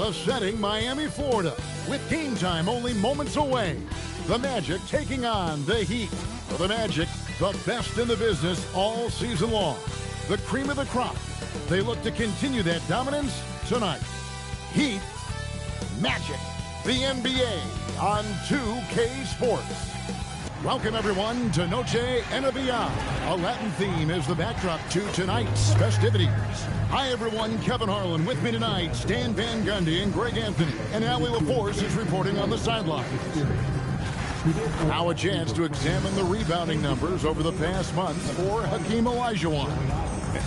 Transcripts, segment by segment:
the setting Miami, Florida, with game time only moments away. The Magic taking on the Heat. For the Magic, the best in the business all season long. The cream of the crop. They look to continue that dominance tonight. Heat, Magic, the NBA on 2K Sports. Welcome, everyone, to Noche and Beyond. A Latin theme is the backdrop to tonight's festivities. Hi, everyone. Kevin Harlan with me tonight. Stan Van Gundy and Greg Anthony. And Ali LaForce is reporting on the sideline. Now a chance to examine the rebounding numbers over the past month for Hakeem Olajuwon.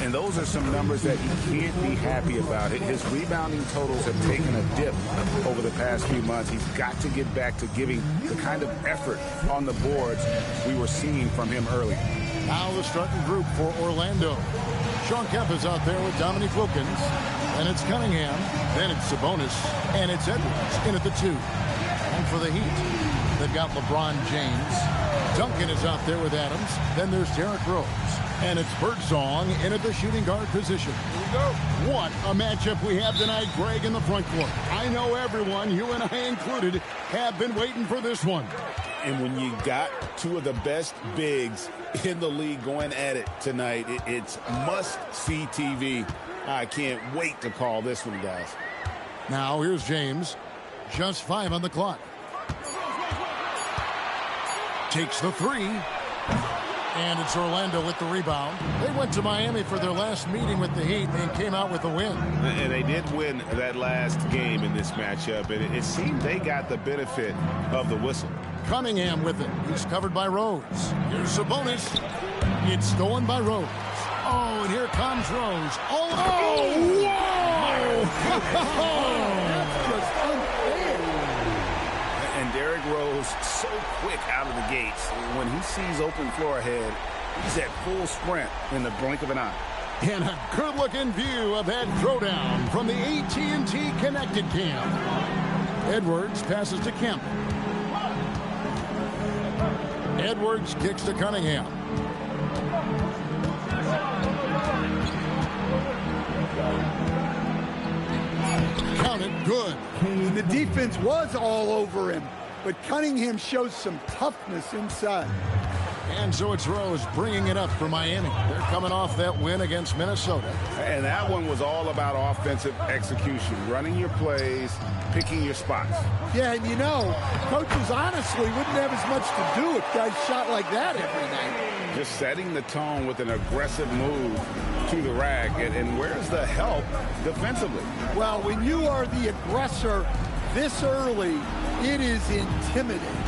And those are some numbers that he can't be happy about. His rebounding totals have taken a dip over the past few months. He's got to get back to giving the kind of effort on the boards we were seeing from him earlier. Now the starting group for Orlando. Sean Kemp is out there with Dominique Wilkins. And it's Cunningham. Then it's Sabonis. And it's Edwards in at the 2. And for the Heat, they've got LeBron James. Duncan is out there with Adams. Then there's Derrick Rose. And it's Birdsong in at the shooting guard position. Here we go. What a matchup we have tonight, Greg, in the front court. I know everyone, you and I included, have been waiting for this one. And when you got two of the best bigs in the league going at it tonight, it's must-see TV. I can't wait to call this one, guys. Now here's James. Just 5 on the clock. Takes the 3. And it's Orlando with the rebound. They went to Miami for their last meeting with the Heat and came out with a win. And they did win that last game in this matchup. And it seemed they got the benefit of the whistle. Cunningham with it. He's covered by Rose. Here's Sabonis. It's stolen by Rose. Oh, and here comes Rose. Oh, whoa! That's just unfair. And Derrick Rose so quick out of the gates. When he sees open floor ahead, he's at full sprint in the blink of an eye. And a good-looking view of that throwdown from the AT&T Connected Cam. Edwards passes to Kemp. Edwards kicks to Cunningham. Counted good. The defense was all over him, but Cunningham shows some toughness inside. And so it's Rose bringing it up for Miami. They're coming off that win against Minnesota. And that one was all about offensive execution, running your plays, picking your spots. Yeah, and you know, coaches honestly wouldn't have as much to do if guys shot like that every night. Just setting the tone with an aggressive move to the rack. And where's the help defensively? Well, when you are the aggressor this early, it is intimidating.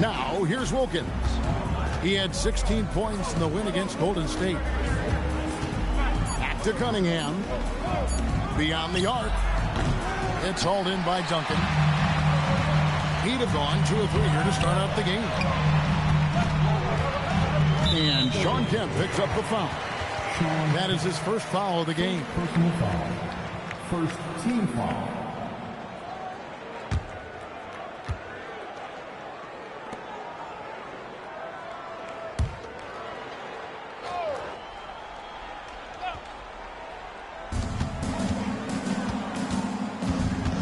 Now, here's Wilkins. He had 16 points in the win against Golden State. Back to Cunningham. Beyond the arc. It's hauled in by Duncan. He'd have gone 2 or 3 here to start out the game. And Sean Kemp picks up the foul. That is his first foul of the game. Personal foul. First team foul.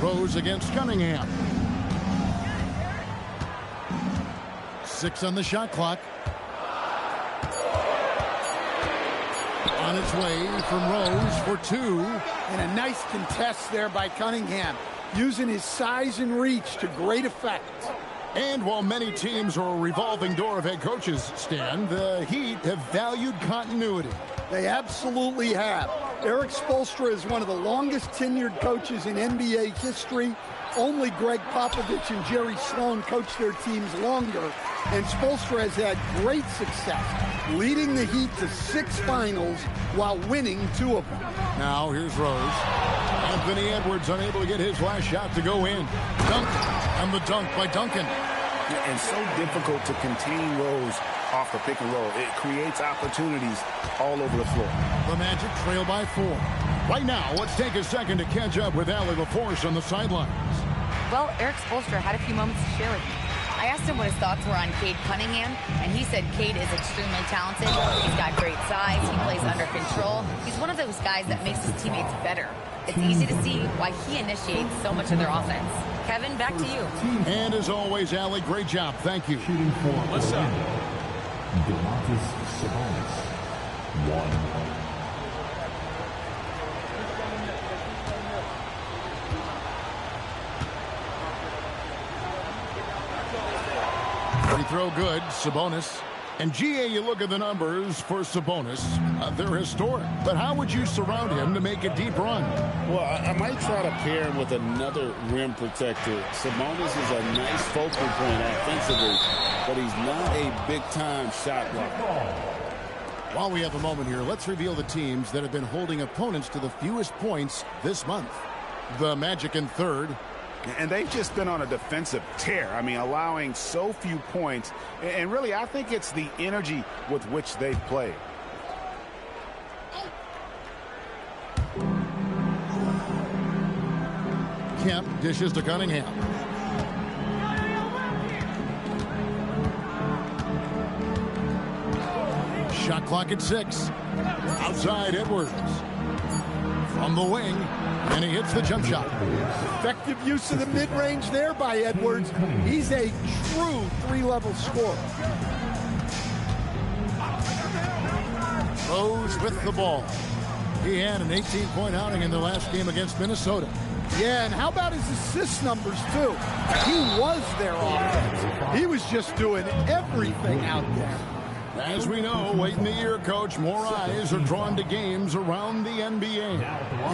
Rose against Cunningham. 6 on the shot clock. On its way from Rose for 2. And a nice contest there by Cunningham, using his size and reach to great effect. And while many teams are a revolving door of head coaches, Stan, the Heat have valued continuity. They absolutely have. Eric Spoelstra is one of the longest tenured coaches in NBA history. Only Greg Popovich and Jerry Sloan coached their teams longer. And Spoelstra has had great success, leading the Heat to 6 finals while winning 2 of them. Now here's Rose. Anthony Edwards unable to get his last shot to go in. Duncan, and the dunk by Duncan. And so difficult to contain Rose off the pick and roll. It creates opportunities all over the floor. The Magic trail by 4. Right now, let's take a second to catch up with Ali LaForce on the sidelines. Well, Eric Spoelstra had a few moments to share with me. I asked him what his thoughts were on Cade Cunningham, and he said Cade is extremely talented. He's got great size. He plays under control. He's one of those guys that makes his teammates better. It's easy to see why he initiates so much of their offense. Kevin, back to you. And as always, Allie, great job. Thank you. Shooting for What's up? Sabonis. 1. Free throw good, Sabonis. And GA, you look at the numbers for Sabonis. They're historic. But how would you surround him to make a deep run? Well, I might try to pair him with another rim protector. Sabonis is a nice focal point offensively, but he's not a big-time shot blocker. While we have a moment here, let's reveal the teams that have been holding opponents to the fewest points this month. The Magic in third. And they've just been on a defensive tear. I mean, allowing so few points. And really, I think it's the energy with which they've played. Kemp dishes to Cunningham. Shot clock at 6. Outside Edwards. From the wing. And he hits the jump shot. Effective use of the mid-range there by Edwards. He's a true three-level scorer. Rose with the ball. He had an 18-point outing in the last game against Minnesota. Yeah, and how about his assist numbers, too? He was their offense. He was just doing everything out there. As we know, late in the year, Coach, more eyes are drawn to games around the NBA.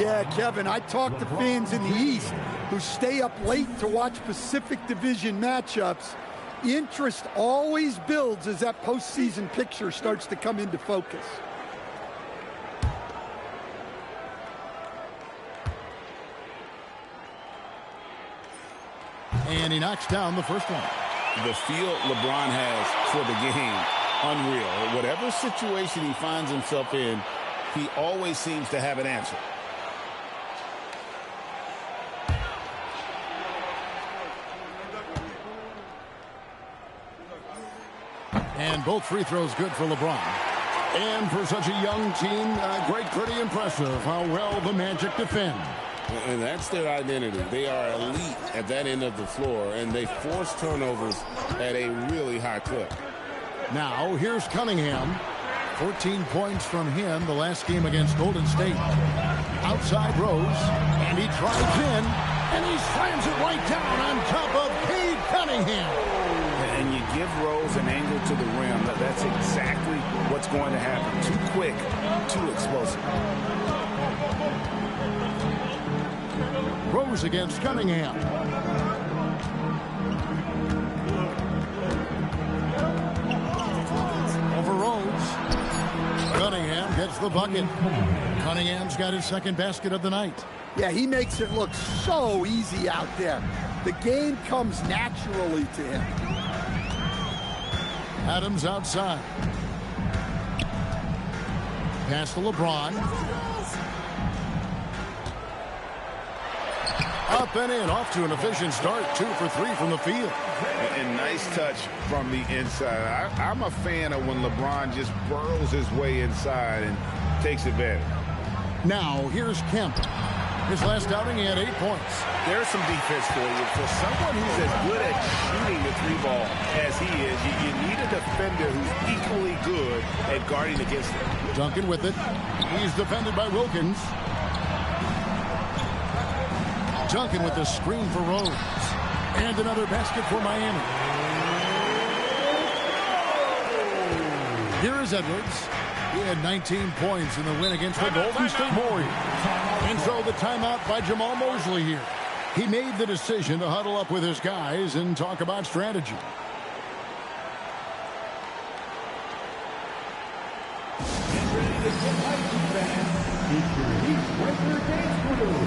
Yeah, Kevin, I talk to fans in the East who stay up late to watch Pacific Division matchups. Interest always builds as that postseason picture starts to come into focus. And he knocks down the first one. The feel LeBron has for the game, unreal. Whatever situation he finds himself in, he always seems to have an answer. And both free throws good for LeBron. And for such a young team, pretty impressive how well the Magic defend. And that's their identity. They are elite at that end of the floor, and they force turnovers at a really high clip. Now, here's Cunningham. 14 points from him the last game against Golden State. Outside Rose, and he drives in, and he slams it right down on top of Cade Cunningham. And you give Rose an angle to the rim. That's exactly what's going to happen. Too quick, too explosive. Rose against Cunningham. Over Rose. Cunningham gets the bucket. Cunningham's got his second basket of the night. Yeah, he makes it look so easy out there. The game comes naturally to him. Adams outside. Pass to LeBron. Up and in, off to an efficient start. 2 for 3 from the field. And nice touch from the inside. I'm a fan of when LeBron just burrows his way inside and takes advantage. Now, here's Kemp. His last outing, he had 8 points. There's some defense for you. For someone who's as good at shooting the three ball as he is, you need a defender who's equally good at guarding against him. Duncan with it. He's defended by Wilkins. Duncan with the screen for Rose. And another basket for Miami. Here is Edwards. He had 19 points in the win against the Golden State Warriors. And so the timeout by Jamal Mosley here. He made the decision to huddle up with his guys and talk about strategy. Get ready to get hyped, fans. It's your Heat regular dance crew.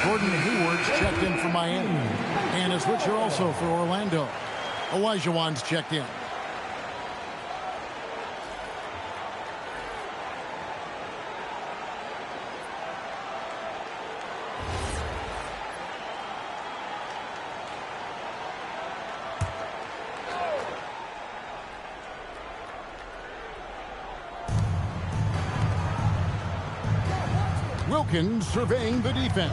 Gordon Hayward's checked in for Miami. And a switcher also for Orlando. Olajuwon's checked in. Wilkins surveying the defense.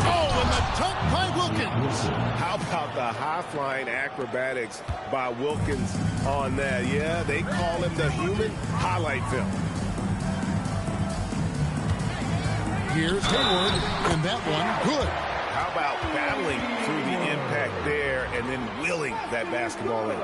Oh, and the dunk by Wilkins. How about the high-flying acrobatics by Wilkins on that? Yeah, they call him the human highlight film. Here's Hayward, and that one good. How about battling through the impact there and then willing that basketball in?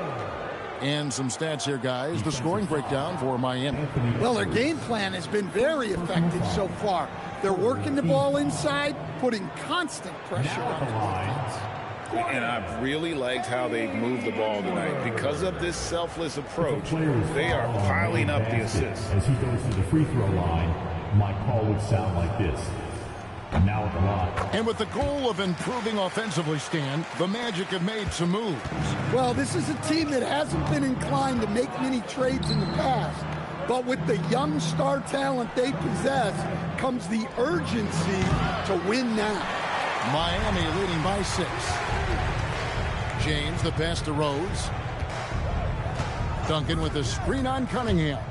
And some stats here, guys. The scoring breakdown for Miami. Well, their game plan has been very effective so far. They're working the ball inside, putting constant pressure on the defense. And I've really liked how they've moved the ball tonight. Because of this selfless approach, they are piling up the assists. As he goes to the free throw line, my call would sound like this. Now at the line. And with the goal of improving offensively, Stan, the Magic have made some moves. Well, this is a team that hasn't been inclined to make many trades in the past. But with the young star talent they possess comes the urgency to win now. Miami leading by 6. James, the pass to Rose. Duncan with the screen on Cunningham.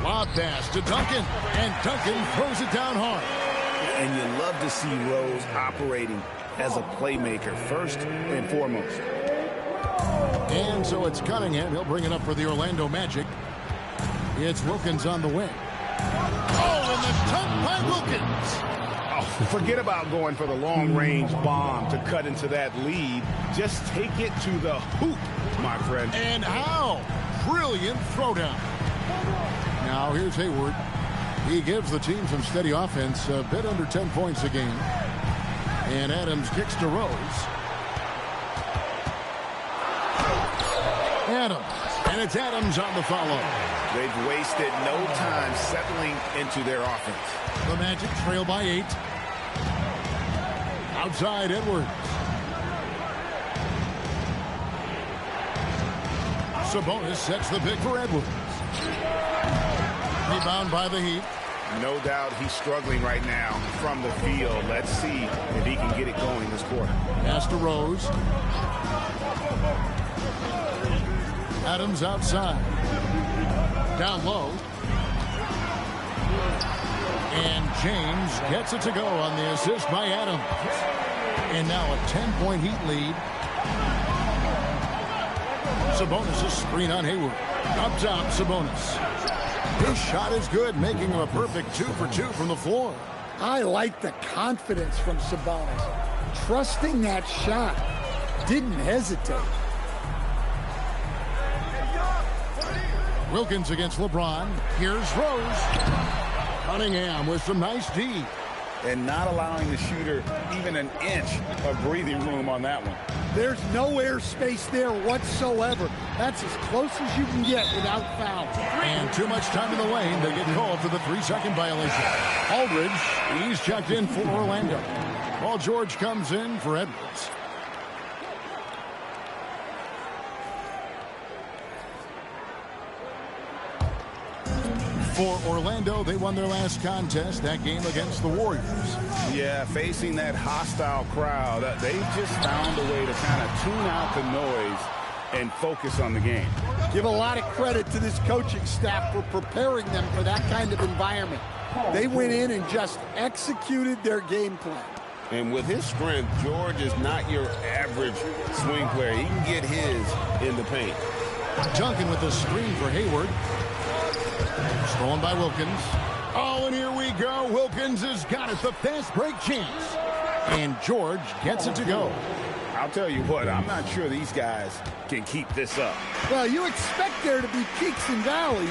Lob pass to Duncan, and Duncan throws it down hard. And you love to see Rose operating as a playmaker first and foremost. And so it's Cunningham. He'll bring it up for the Orlando Magic. It's Wilkins on the wing. Oh, and the dunk by Wilkins. Oh, forget about going for the long-range bomb to cut into that lead. Just take it to the hoop, my friend. And how? Brilliant throwdown. Now here's Hayward. He gives the team some steady offense, a bit under 10 points a game. And Adams kicks to Rose. Adams. And it's Adams on the follow. They've wasted no time settling into their offense. The Magic trail by 8. Outside Edwards. Sabonis sets the pick for Edwards. Rebound by the Heat. No doubt he's struggling right now from the field. Let's see if he can get it going this quarter. Pass to Rose. Adams outside. Down low. And James gets it to go on the assist by Adams. And now a 10-point Heat lead. Sabonis' screen on Hayward. Up top, Sabonis. His shot is good, making him a perfect 2 for 2 from the floor. I like the confidence from Sabonis. Trusting that shot. Didn't hesitate. Wilkins against LeBron. Here's Rose. Cunningham with some nice D. And not allowing the shooter even an inch of breathing room on that one. There's no airspace there whatsoever. That's as close as you can get without foul. And too much time in the lane. They get called for the 3-second violation. Aldridge, he's checked in for Orlando. Paul George comes in for Edwards. For Orlando, they won their last contest, that game against the Warriors. Yeah, facing that hostile crowd, they just found a way to kind of tune out the noise and focus on the game. Give a lot of credit to this coaching staff for preparing them for that kind of environment. They went in and just executed their game plan. And with his strength, George is not your average swing player. He can get his in the paint. Duncan with the screen for Hayward. Stolen by Wilkins. Oh, and here we go. Wilkins has got it. The fast break chance. And George gets it to go. I'll tell you what, I'm not sure these guys can keep this up. Well, you expect there to be peaks and valleys,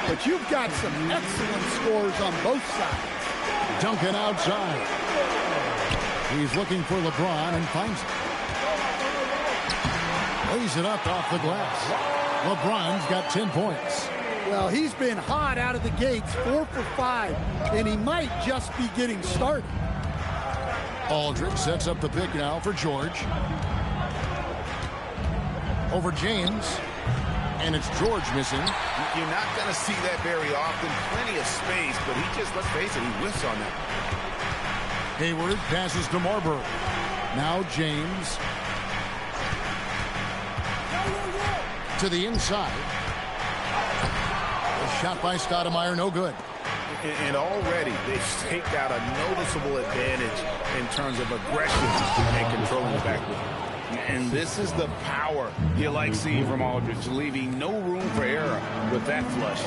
but you've got some excellent scores on both sides. Duncan outside. He's looking for LeBron and finds it. Lays it up off the glass. LeBron's got 10 points. Well, he's been hot out of the gates, 4 for 5, and he might just be getting started. Aldridge sets up the pick now for George. Over James. And it's George missing. You're not going to see that very often. Plenty of space, but he just, let's face it, he whiffs on that. Hayward passes to Marbury. Now James. To the inside. A shot by Stoudemire, no good. And already they've staked out a noticeable advantage in terms of aggression and controlling the backcourt. And this is the power you like seeing from Aldridge, leaving no room for error with that flush.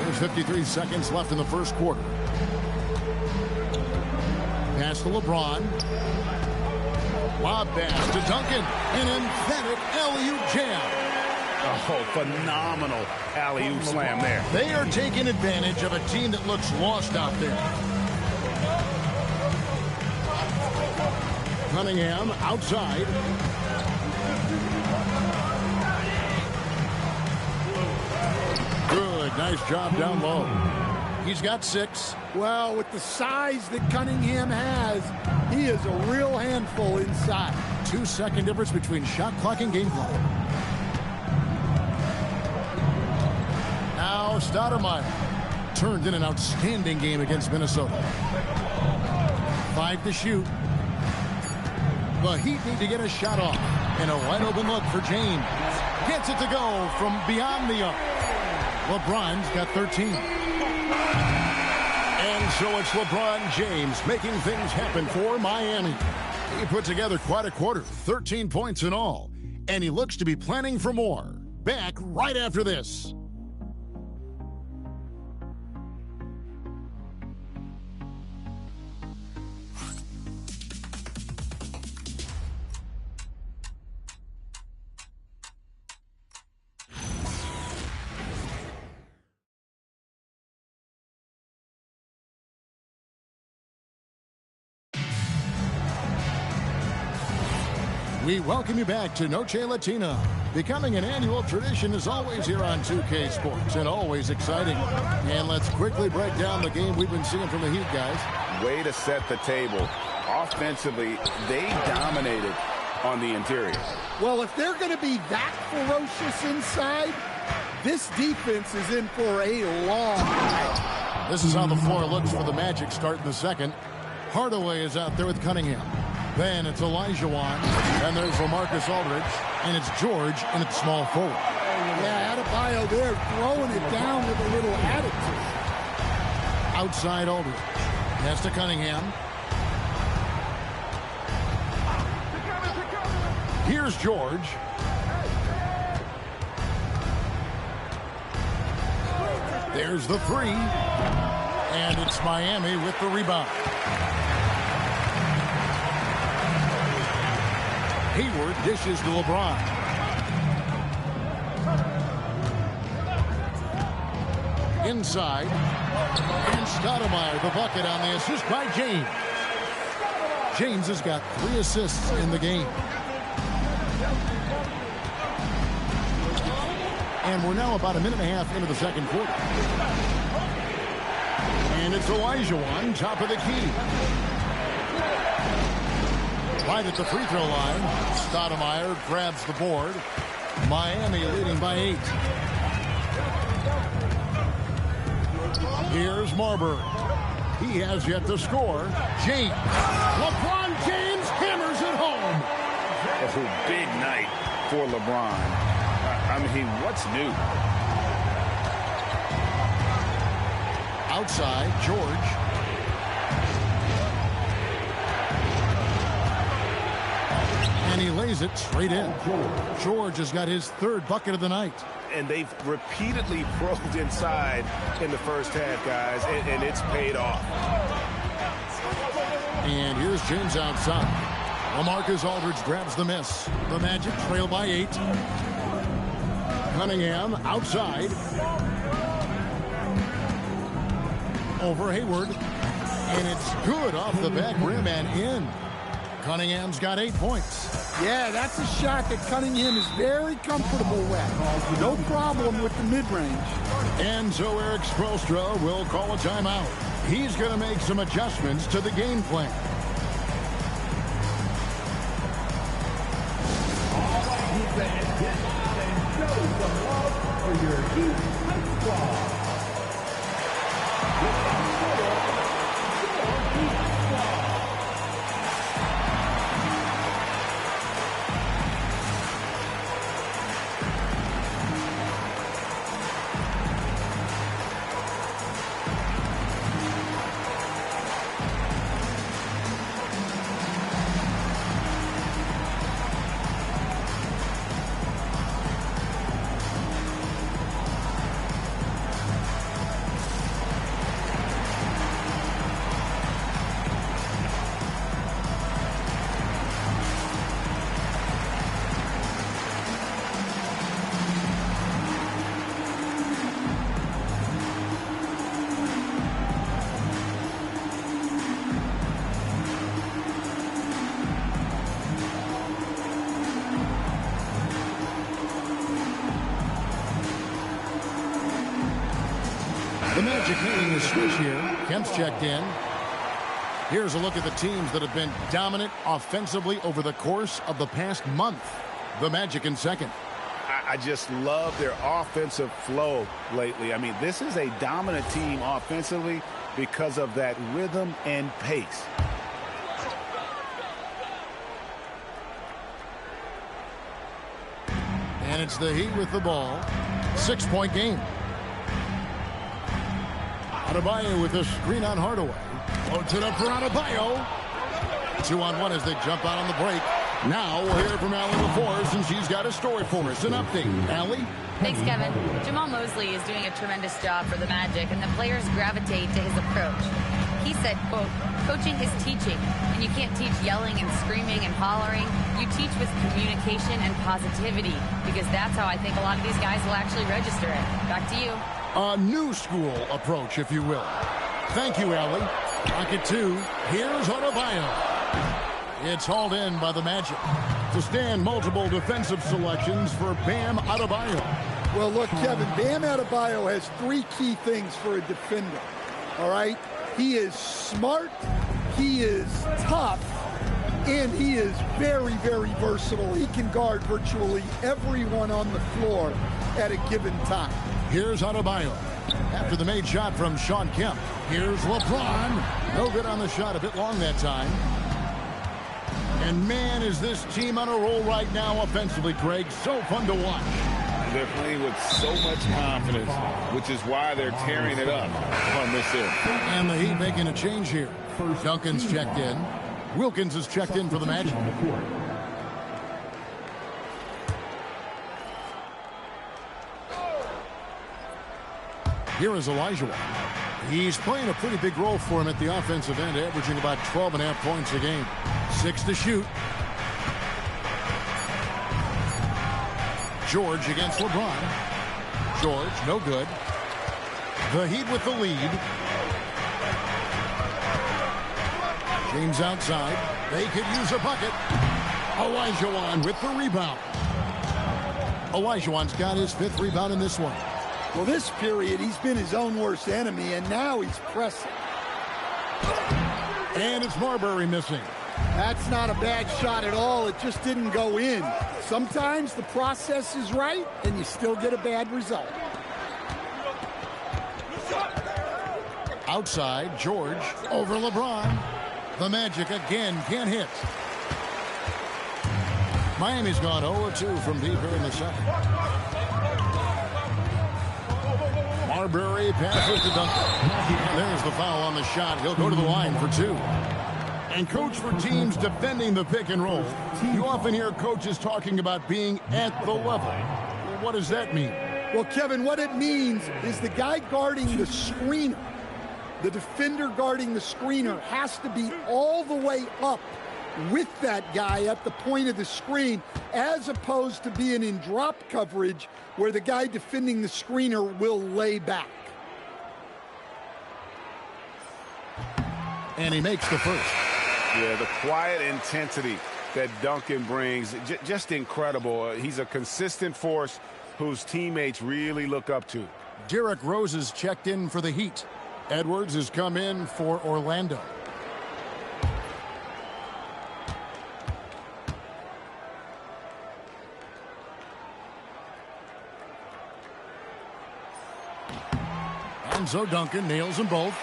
There's 53 seconds left in the first quarter. Pass to LeBron. Lob pass to Duncan. An emphatic alley-oop jam. Oh, phenomenal alley-oop slam there. They are taking advantage of a team that looks lost out there. Cunningham outside. Good, nice job down low. He's got 6. Well, with the size that Cunningham has, he is a real handful inside. 2-second difference between shot clock and game clock. Now Stoudemire turned in an outstanding game against Minnesota. 5 to shoot. The Heat need to get a shot off. And a wide open look for James. Gets it to go from beyond the arc. LeBron's got 13. And so it's LeBron James making things happen for Miami. He put together quite a quarter, 13 points in all. And he looks to be planning for more. Back right after this. We welcome you back to Noche Latina. Becoming an annual tradition is always here on 2K Sports and always exciting. And let's quickly break down the game we've been seeing from the Heat, guys. Way to set the table. Offensively, they dominated on the interior. Well, if they're going to be that ferocious inside, this defense is in for a long night. This is how the floor looks for the Magic starting the second. Hardaway is out there with Cunningham. Then it's Olajuwon, and there's LaMarcus Aldridge, and it's George, and it's small forward. Yeah, Adebayo there throwing it down with a little attitude. Outside Aldridge. Pass to Cunningham. Here's George. There's the 3. And it's Miami with the rebound. Hayward dishes to LeBron. Inside. And Stoudemire, the bucket on the assist by James. James has got 3 assists in the game. And we're now about a minute and a half into the second quarter. And it's Olajuwon, top of the key. Right at the free throw line. Stoudemire grabs the board. Miami leading by 8. Here's Marbury. He has yet to score. James. LeBron James hammers it home. That's a big night for LeBron. I mean, what's new? Outside, George. And he lays it straight in. George has got his 3rd bucket of the night. And they've repeatedly probed inside in the first half, guys, and it's paid off. And here's James outside. LaMarcus Aldridge grabs the miss. The Magic trail by 8. Cunningham outside. Over Hayward. And it's good off the back rim and in. Cunningham's got 8 points. Yeah, that's a shot that Cunningham is very comfortable with. No problem with the mid-range. And so Eric Spoelstra will call a timeout. He's going to make some adjustments to the game plan. All right, defense, get on and show some love for your Heat High Squad. With the score, your Heat Squad. The Magic making a switch here. Kemp's checked in. Here's a look at the teams that have been dominant offensively over the course of the past month. The Magic in second. I just love their offensive flow lately. I mean, this is a dominant team offensively because of that rhythm and pace. And it's the Heat with the ball. 6-point game. Adebayo with the screen on Hardaway. Floats it up for Adebayo. 2-on-1 as they jump out on the break. Now we'll hear from Allie before, since she's got a story for us. An update. Allie? Thanks, Kevin. Jamal Mosley is doing a tremendous job for the Magic, and the players gravitate to his approach. He said, quote, coaching is teaching, and you can't teach yelling and screaming and hollering. You teach with communication and positivity, because that's how I think a lot of these guys will actually register it. Back to you. A new school approach, if you will. Thank you, Allie. Pocket 2. Here's Adebayo. It's hauled in by the Magic. To stand multiple defensive selections for Bam Adebayo. Well, look, Kevin, Bam Adebayo has 3 key things for a defender. All right? He is smart, he is tough, and he is very, very versatile. He can guard virtually everyone on the floor at a given time. Here's Adebayo. After the made shot from Sean Kemp. Here's LeBron. No good on the shot. A bit long that time. And man, is this team on a roll right now offensively, Greg. So fun to watch. They're playing with so much confidence, which is why they're tearing it up on this end. And the Heat making a change here. Duncan's checked in. Wilkins is checked in for the Magic. Here is Elijah. He's playing a pretty big role for him at the offensive end, averaging about 12.5 points a game. 6 to shoot. George against LeBron. George, no good. The Heat with the lead. James outside. They could use a bucket. Olajuwon with the rebound. Olajuwon's got his 5th rebound in this one. Well, this period, he's been his own worst enemy, and now he's pressing. And it's Marbury missing. That's not a bad shot at all. It just didn't go in. Sometimes the process is right, and you still get a bad result. Outside, George over LeBron. The Magic again can't hit. Miami's gone 0-2 from deep here in the second. Marbury passes to Duncan. There's the foul on the shot. He'll go to the line for 2. And coach, for teams defending the pick and roll, you often hear coaches talking about being at the level. Well, what does that mean? Well, Kevin, what it means is the guy guarding the screener, the defender guarding the screener, has to be all the way up with that guy at the point of the screen, as opposed to being in drop coverage where the guy defending the screener will lay back. And he makes the first. Yeah, the quiet intensity that Duncan brings, just incredible. He's a consistent force whose teammates really look up to. Derrick Rose is checked in for the Heat. Edwards has come in for Orlando. And so Duncan nails them both.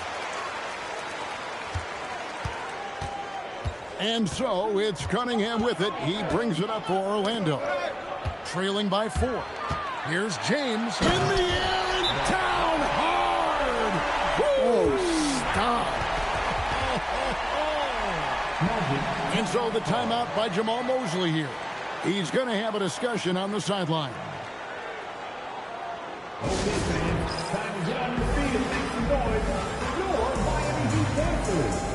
And so it's Cunningham with it. He brings it up for Orlando. Trailing by 4. Here's James in the air and down hard. Oh, stop. And so the timeout by Jamal Mosley here. He's going to have a discussion on the sideline. Okay, fans, time to get on your feet and make some noise. Your Miami Heat dancers.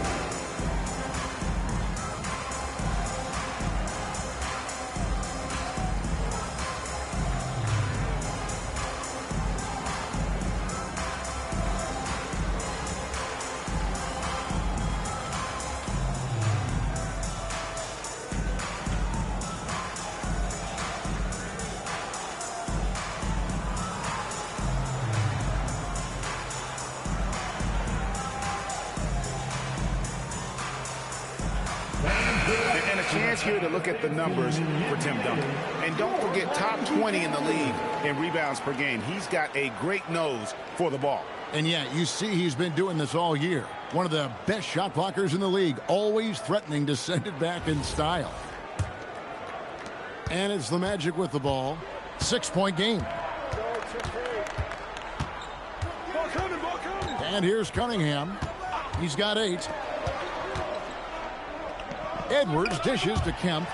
And a chance here to look at the numbers for Tim Duncan. And don't forget, top 20 in the league in rebounds per game. He's got a great nose for the ball. And yeah, you see he's been doing this all year. One of the best shot blockers in the league, always threatening to send it back in style. And it's the Magic with the ball. 6-point game. And here's Cunningham. He's got 8. Edwards dishes to Kemp.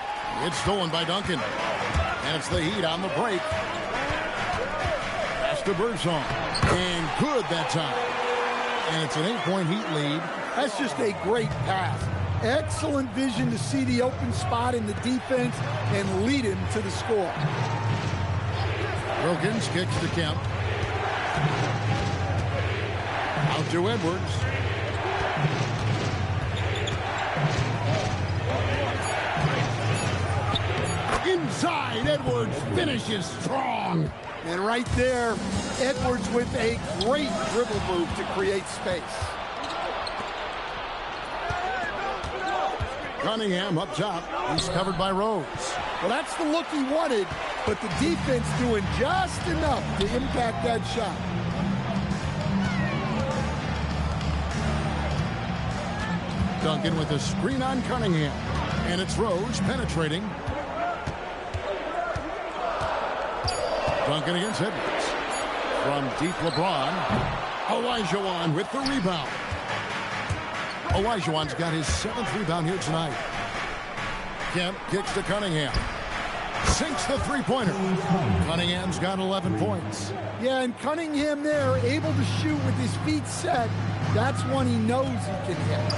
It's stolen by Duncan. And it's the Heat on the break. Pass to Birdsong. And good that time. And it's an 8-point Heat lead. That's just a great pass. Excellent vision to see the open spot in the defense and lead him to the score. Wilkins kicks to Kemp. Out to Edwards. Inside, Edwards finishes strong. And right there, Edwards with a great dribble move to create space. Cunningham up top. He's covered by Rose. Well, that's the look he wanted, but the defense doing just enough to impact that shot. Duncan with a screen on Cunningham. And it's Rose penetrating. Duncan against Edwards. From deep LeBron. Olajuwon with the rebound. Olajuwon's got his 7th rebound here tonight. Kemp kicks to Cunningham. Sinks the three-pointer. Cunningham's got 11 points. Yeah, and Cunningham there, able to shoot with his feet set. That's one he knows he can hit.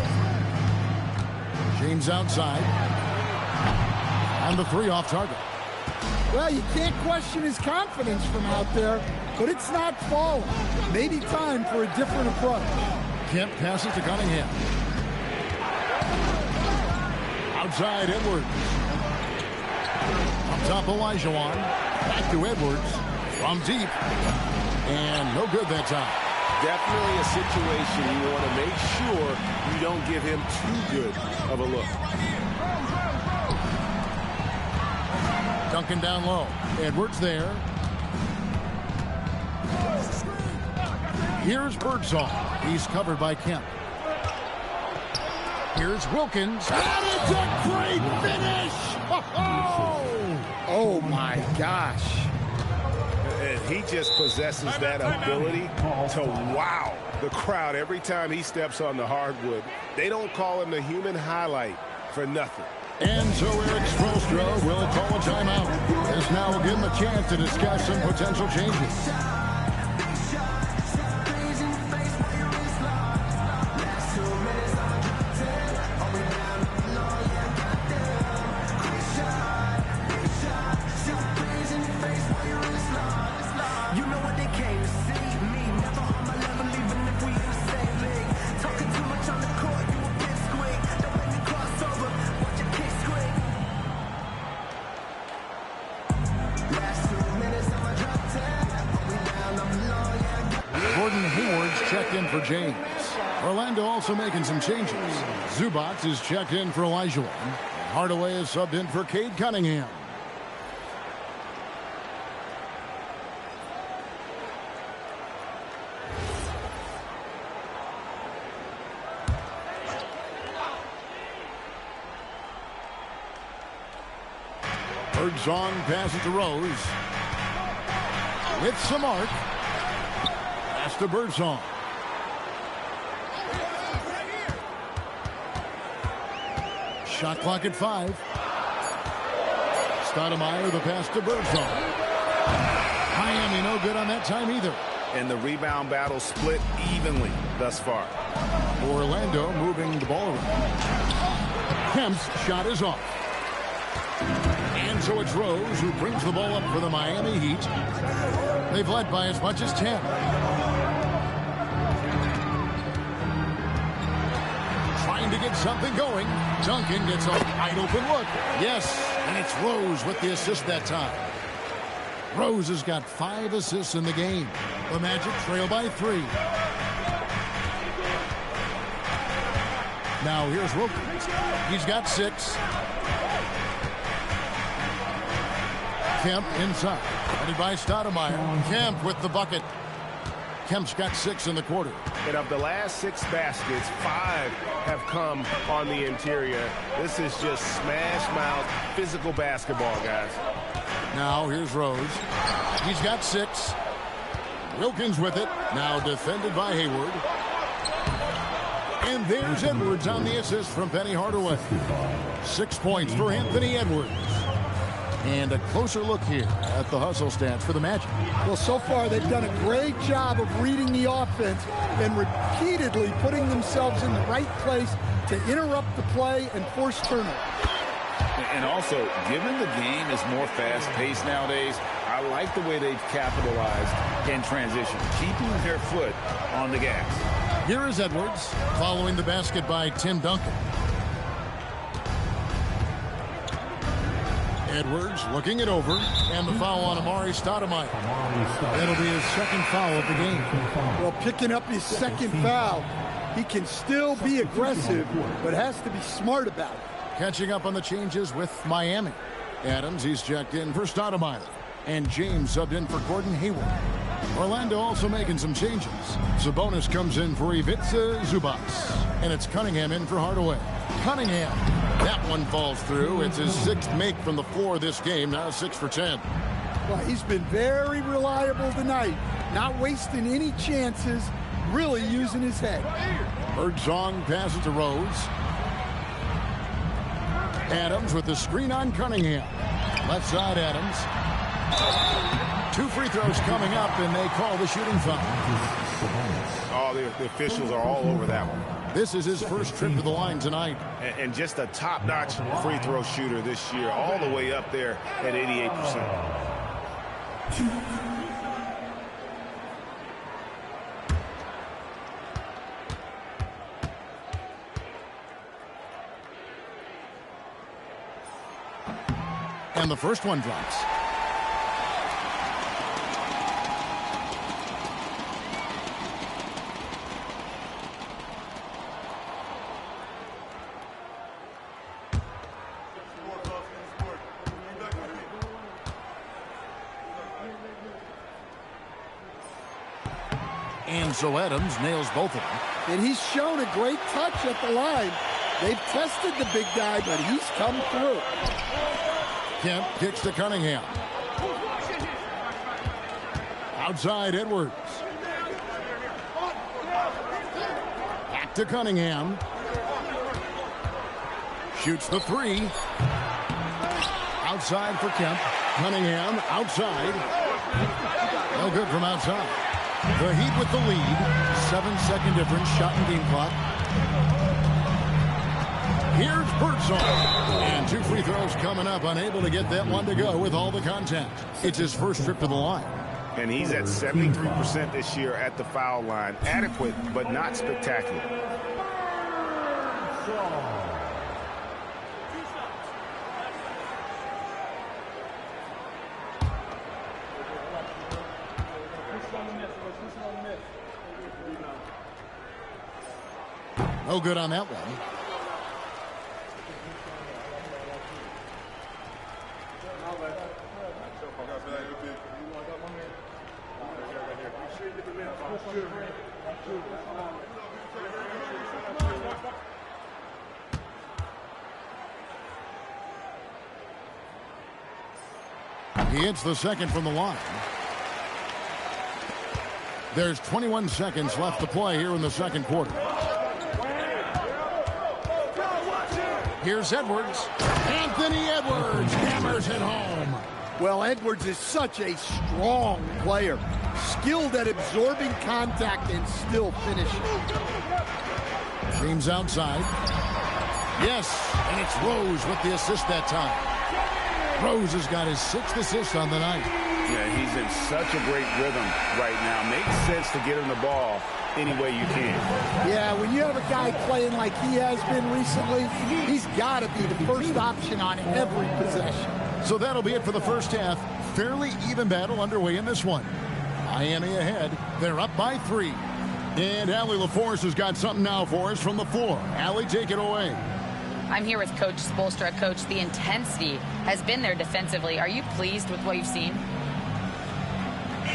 James outside. And the 3 off target. Well, you can't question his confidence from out there, but it's not falling. Maybe time for a different approach. Kemp passes to Cunningham. Outside, Edwards. Up top, Olajuwon. Back to Edwards. From deep. And no good that time. Definitely a situation you want to make sure you don't give him too good of a look. Duncan down low. Edwards there. Here's Birdsong. He's covered by Kemp. Here's Wilkins. And it's a great finish! Oh my gosh. And he just possesses that ability to wow the crowd every time he steps on the hardwood. They don't call him the human highlight for nothing. And so Eric Spoelstra will call a timeout. This now will give him a chance to discuss some potential changes. for James. Orlando also making some changes. Zubac is checked in for Elijah. Hardaway is subbed in for Cade Cunningham. Birdsong passes to Rose. With some arc. Pass to Birdsong. Shot clock at 5. Stoudemire, the pass to Birdsong. Miami no good on that time either. And the rebound battle split evenly thus far. Orlando moving the ball around. Kemp's shot is off. And so it's Rose who brings the ball up for the Miami Heat. They've led by as much as 10. Trying to get something going. Duncan gets a wide open look. Yes, and it's Rose with the assist that time. Rose has got 5 assists in the game. The Magic trail by 3. Now here's Wilkins. He's got 6. Kemp inside. Ready by Stoudemire. Kemp with the bucket. Kemp's got 6 in the quarter. And of the last 6 baskets, 5 have come on the interior. This is just smash mouth physical basketball, guys. Now here's Rose. He's got 6. Wilkins with it. Now defended by Hayward. And there's Edwards on the assist from Penny Hardaway. 6 points for Anthony Edwards. And a closer look here at the hustle stats for the Magic. Well, so far they've done a great job of reading the offense and repeatedly putting themselves in the right place to interrupt the play and force turnover. And also, given the game is more fast-paced nowadays, I like the way they've capitalized in transition, keeping their foot on the gas. Here is Edwards following the basket by Tim Duncan. Edwards looking it over, and the foul on Amari Stoudemire. That'll be his second foul of the game. Well, picking up his second foul, he can still be aggressive, but has to be smart about it. Catching up on the changes with Miami. Adams, he's checked in for Stoudemire. And James subbed in for Gordon Hayward. Orlando also making some changes. Sabonis comes in for Ivica Zubac. And it's Cunningham in for Hardaway. Cunningham. That one falls through. It's his 6th make from the floor this game. Now 6 for 10. Well, he's been very reliable tonight. Not wasting any chances. Really using his head. Birdsong passes to Rose. Adams with the screen on Cunningham. Left side Adams. 2 free throws coming up, and they call the shooting foul. Oh, the officials are all over that one. This is his first trip to the line tonight. And just a top-notch free throw shooter this year, all the way up there at 88%. And the first one drops. And so Adams nails both of them. And he's shown a great touch at the line. They've tested the big guy, but he's come through. Kemp kicks to Cunningham. Outside Edwards. Back to Cunningham. Shoots the 3. Outside for Kemp. Cunningham outside. No good from outside. The Heat with the lead. 7-second difference. Shot and game clock. Here's Birdsong. And 2 free throws coming up. Unable to get that one to go with all the contact. It's his first trip to the line. And he's at 73% this year at the foul line. Adequate, but not spectacular. No good on that one. He hits the second from the line. There's 21 seconds left to play here in the second quarter. Here's Edwards. Anthony Edwards hammers it home. Well, Edwards is such a strong player. Skilled at absorbing contact and still finishing. James outside. Yes, and it's Rose with the assist that time. Rose has got his 6th assist on the night. Yeah, he's in such a great rhythm right now. Makes sense to get him the ball any way you can. Yeah, when you have a guy playing like he has been recently, he's got to be the first option on every possession. So that'll be it for the first half. Fairly even battle underway in this one. Miami ahead. They're up by 3. And Allie LaForce has got something now for us from the floor. Allie, take it away. I'm here with Coach Spoelstra. Coach, the intensity has been there defensively. Are you pleased with what you've seen?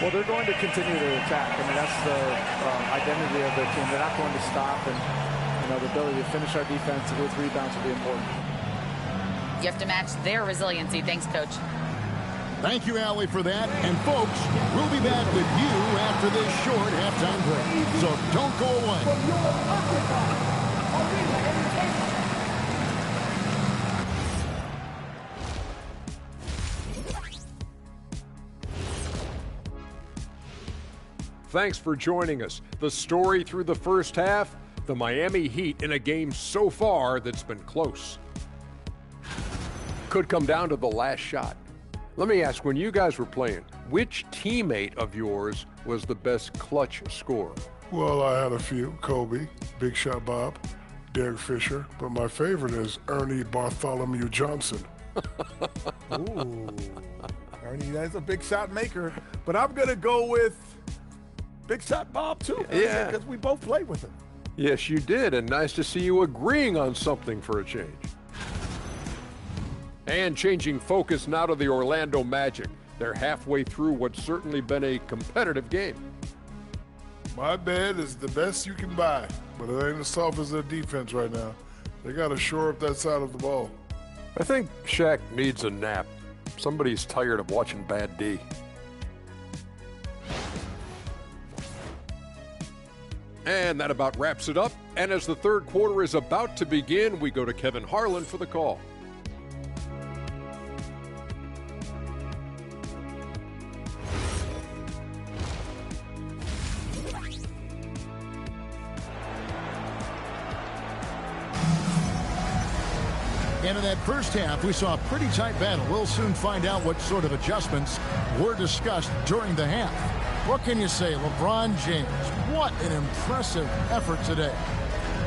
Well, they're going to continue to attack. I mean, that's the identity of their team. They're not going to stop, and the ability to finish our defense with rebounds will be important. You have to match their resiliency. Thanks, Coach. Thank you, Allie, for that. And, folks, we'll be back with you after this short halftime break. So don't go away. Thanks for joining us. The story through the first half, the Miami Heat in a game so far that's been close. Could come down to the last shot. Let me ask, when you guys were playing, which teammate of yours was the best clutch scorer? Well, I had a few. Kobe, Big Shot Bob, Derek Fisher, but my favorite is Ernie Bartholomew Johnson. Ooh, Ernie, that's a big shot maker. But I'm going to go with Big Shot Bob, too. Yeah. Because we both played with him. Yes, you did, and nice to see you agreeing on something for a change. And changing focus now to the Orlando Magic. They're halfway through what's certainly been a competitive game. My bed is the best you can buy, but it ain't as soft as their defense right now. They got to shore up that side of the ball. I think Shaq needs a nap. Somebody's tired of watching bad D. And that about wraps it up. And as the third quarter is about to begin, we go to Kevin Harlan for the call. And in that first half, we saw a pretty tight battle. We'll soon find out what sort of adjustments were discussed during the half. What can you say, LeBron James? What an impressive effort today.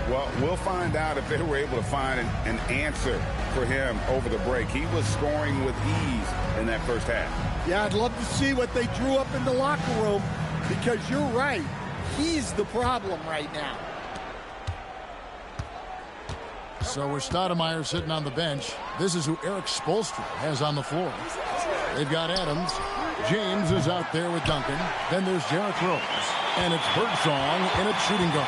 Well, we'll find out if they were able to find an answer for him over the break. He was scoring with ease in that first half. Yeah, I'd love to see what they drew up in the locker room, because you're right. He's the problem right now. So with Stoudemire sitting on the bench, this is who Eric Spoelstra has on the floor. They've got Adams. James is out there with Duncan. Then there's Derrick Rose. And it's Birdsong in its shooting guard.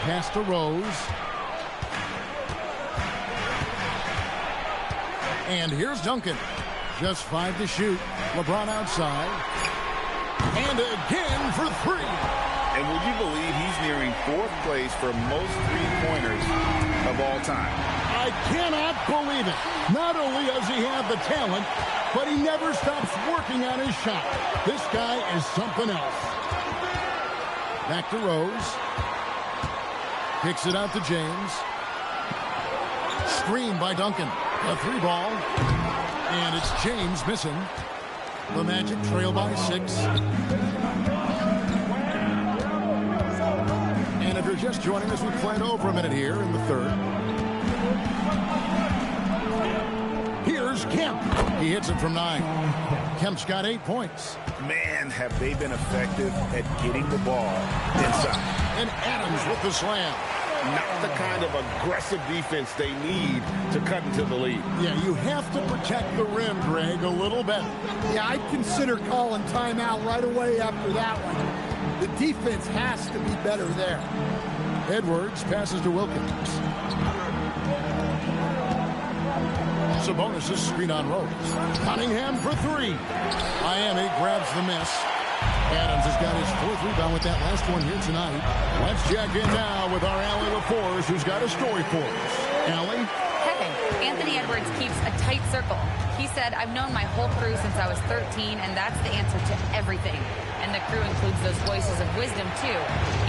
Pass to Rose. And here's Duncan. Just 5 to shoot. LeBron outside. And again for 3. And would you believe he's nearing 4th place for most three-pointers of all time? I cannot believe it. Not only does he have the talent, but he never stops working on his shot. This guy is something else. Back to Rose. Kicks it out to James. Screen by Duncan. A 3-ball. And it's James missing. The Magic trail by 6. And if you're just joining us, we played over a minute here in the third. Here's Here's Kemp. He hits it from 9. Kemp's got 8 points. Man, have they been effective at getting the ball inside. And Adams with the slam. Not the kind of aggressive defense they need to cut into the lead. Yeah, you have to protect the rim, Greg, a little better. Yeah, I'd consider calling timeout right away after that one. The defense has to be better there. Edwards passes to Wilkins. Sabonis' screen on Rose. Cunningham for 3. Miami grabs the miss. Adams has got his 4th rebound with that last one here tonight. Let's check in now with our Allie LaForce, who's got a story for us. Allie? Hey, Anthony Edwards keeps a tight circle. He said, I've known my whole crew since I was 13, and that's the answer to everything. And the crew includes those voices of wisdom, too.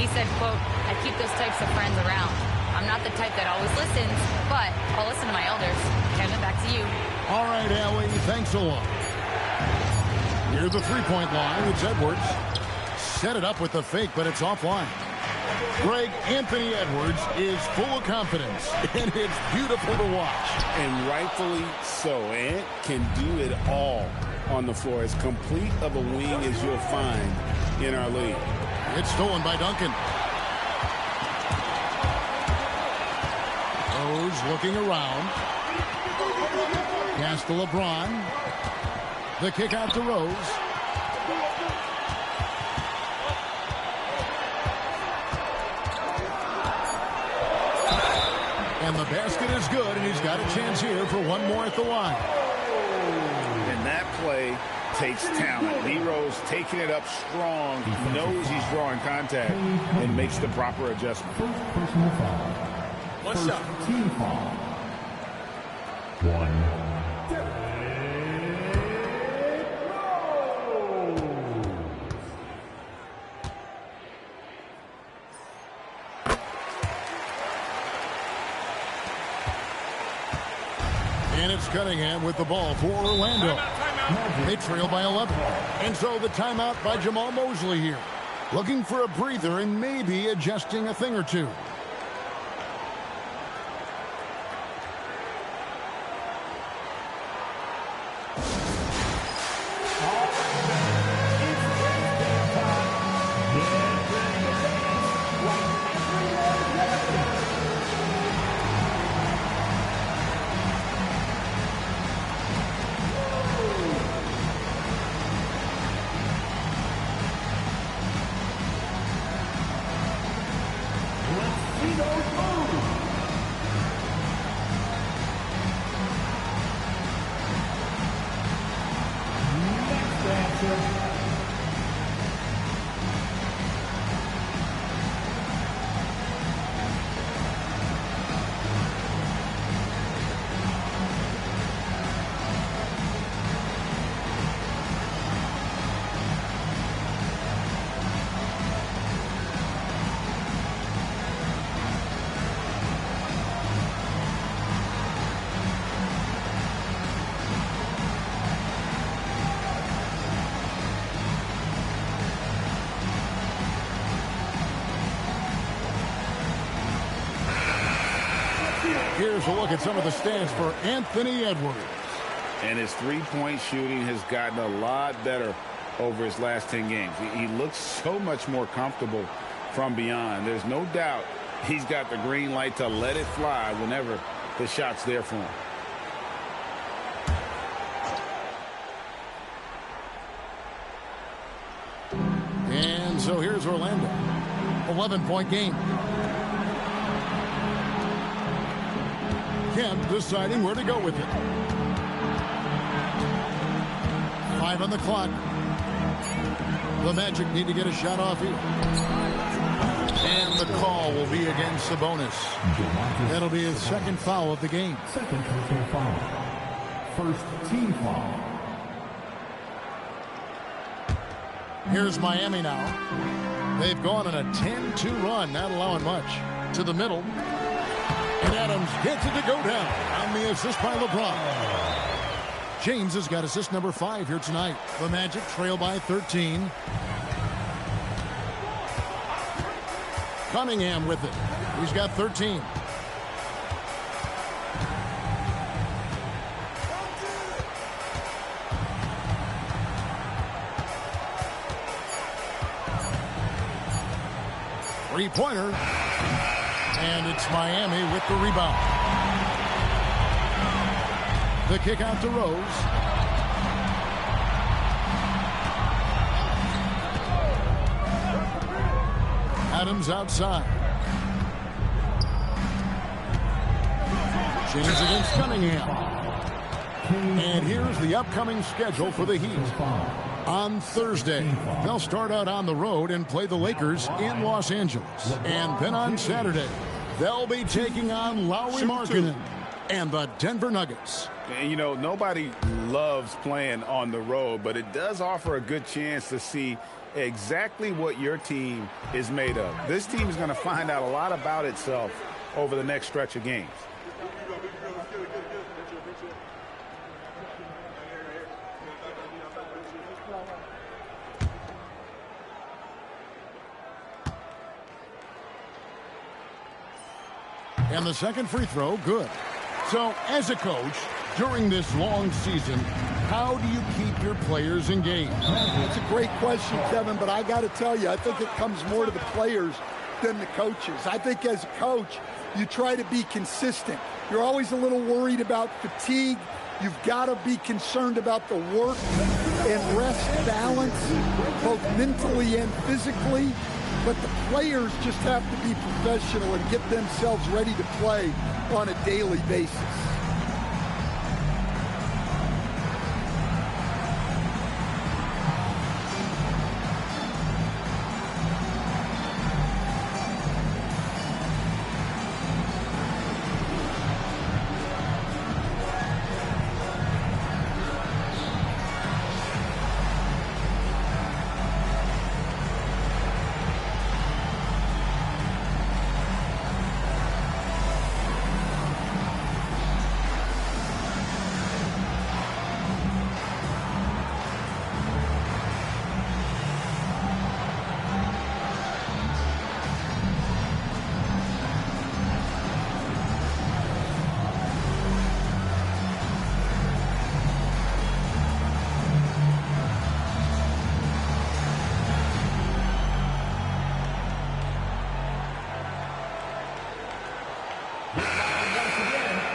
He said, quote, I keep those types of friends around. I'm not the type that always listens, but I'll listen to my elders. Kevin, back to you. All right, Allie, thanks a lot. Near the three-point line, it's Edwards. Set it up with the fake, but it's offline. Greg, Anthony Edwards is full of confidence, and it's beautiful to watch. And rightfully so. Ant can do it all on the floor. As complete of a wing as you'll find in our league. It's stolen by Duncan. Rose looking around. Pass to LeBron. The kick out to Rose. And the basket is good, and he's got a chance here for one more at the line. And that play takes talent. Nero's taking it up strong. He knows he's drawing contact and makes the proper adjustment. Personal foul. One shot. Team foul. 1. And it's Cunningham with the ball for Orlando. They trail by 11. And so the timeout by Jamal Mosley here. Looking for a breather and maybe adjusting a thing or two. Here's a look at some of the stats for Anthony Edwards. And his three-point shooting has gotten a lot better over his last 10 games. He looks so much more comfortable from beyond. There's no doubt he's got the green light to let it fly whenever the shot's there for him. And so here's Orlando. 11-point game. Kemp deciding where to go with it. 5 on the clock. The Magic need to get a shot off here. And the call will be against Sabonis. That'll be his second foul of the game. Second personal foul. First team foul. Here's Miami now. They've gone on a 10-2 run, not allowing much. To the middle. And Adams gets it to go down on the assist by LeBron. James has got assist number 5 here tonight. The Magic trail by 13. Cunningham with it. He's got 13. Three-pointer. And it's Miami with the rebound. The kick out to Rose. Adams outside. James against Cunningham. And here's the upcoming schedule for the Heat. On Thursday, they'll start out on the road and play the Lakers in Los Angeles. And then on Saturday, they'll be taking on Lauri Markkanen and the Denver Nuggets. And, you know, nobody loves playing on the road, but it does offer a good chance to see exactly what your team is made of. This team is going to find out a lot about itself over the next stretch of games. And the second free throw, good. So, as a coach, during this long season, how do you keep your players engaged? It's a great question, Kevin, but I got to tell you, I think it comes more to the players than the coaches. I think as a coach, you try to be consistent. You're always a little worried about fatigue. You've got to be concerned about the work and rest balance, both mentally and physically. But the players just have to be professional and get themselves ready to play on a daily basis.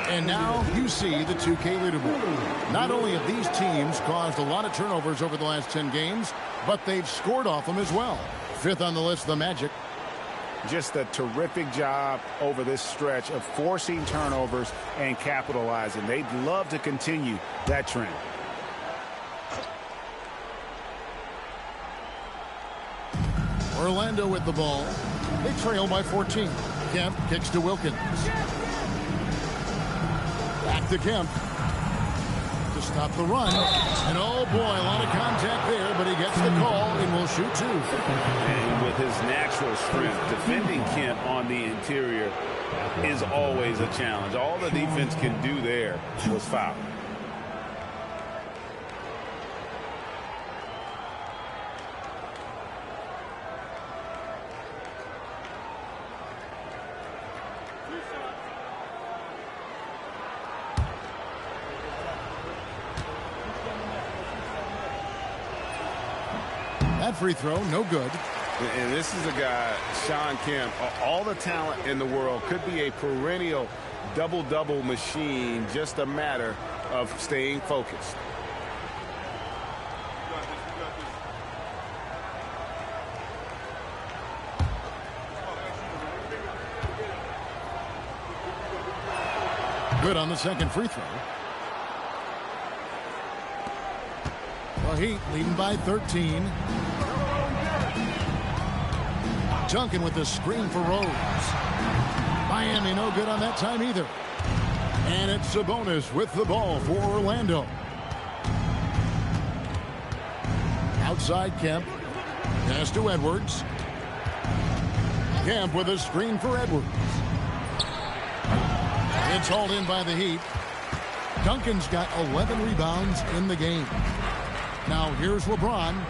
And now you see the 2K leaderboard. Not only have these teams caused a lot of turnovers over the last 10 games, but they've scored off them as well. Fifth on the list, the Magic. Just a terrific job over this stretch of forcing turnovers and capitalizing. They'd love to continue that trend. Orlando with the ball. They trail by 14. Kemp kicks to Wilkins. Back to Kemp to stop the run. And oh boy, a lot of contact there, but he gets the call and will shoot two. And with his natural strength, defending Kemp on the interior is always a challenge. All the defense can do there was foul. That free throw, no good. And this is a guy, Shawn Kemp, all the talent in the world, could be a perennial double-double machine, just a matter of staying focused. Good on the second free throw. The Heat leading by 13. Duncan with the screen for Rose. Miami no good on that time either. And it's Sabonis with the ball for Orlando. Outside Kemp. Pass to Edwards. Kemp with a screen for Edwards. It's hauled in by the Heat. Duncan's got 11 rebounds in the game. Now here's LeBron.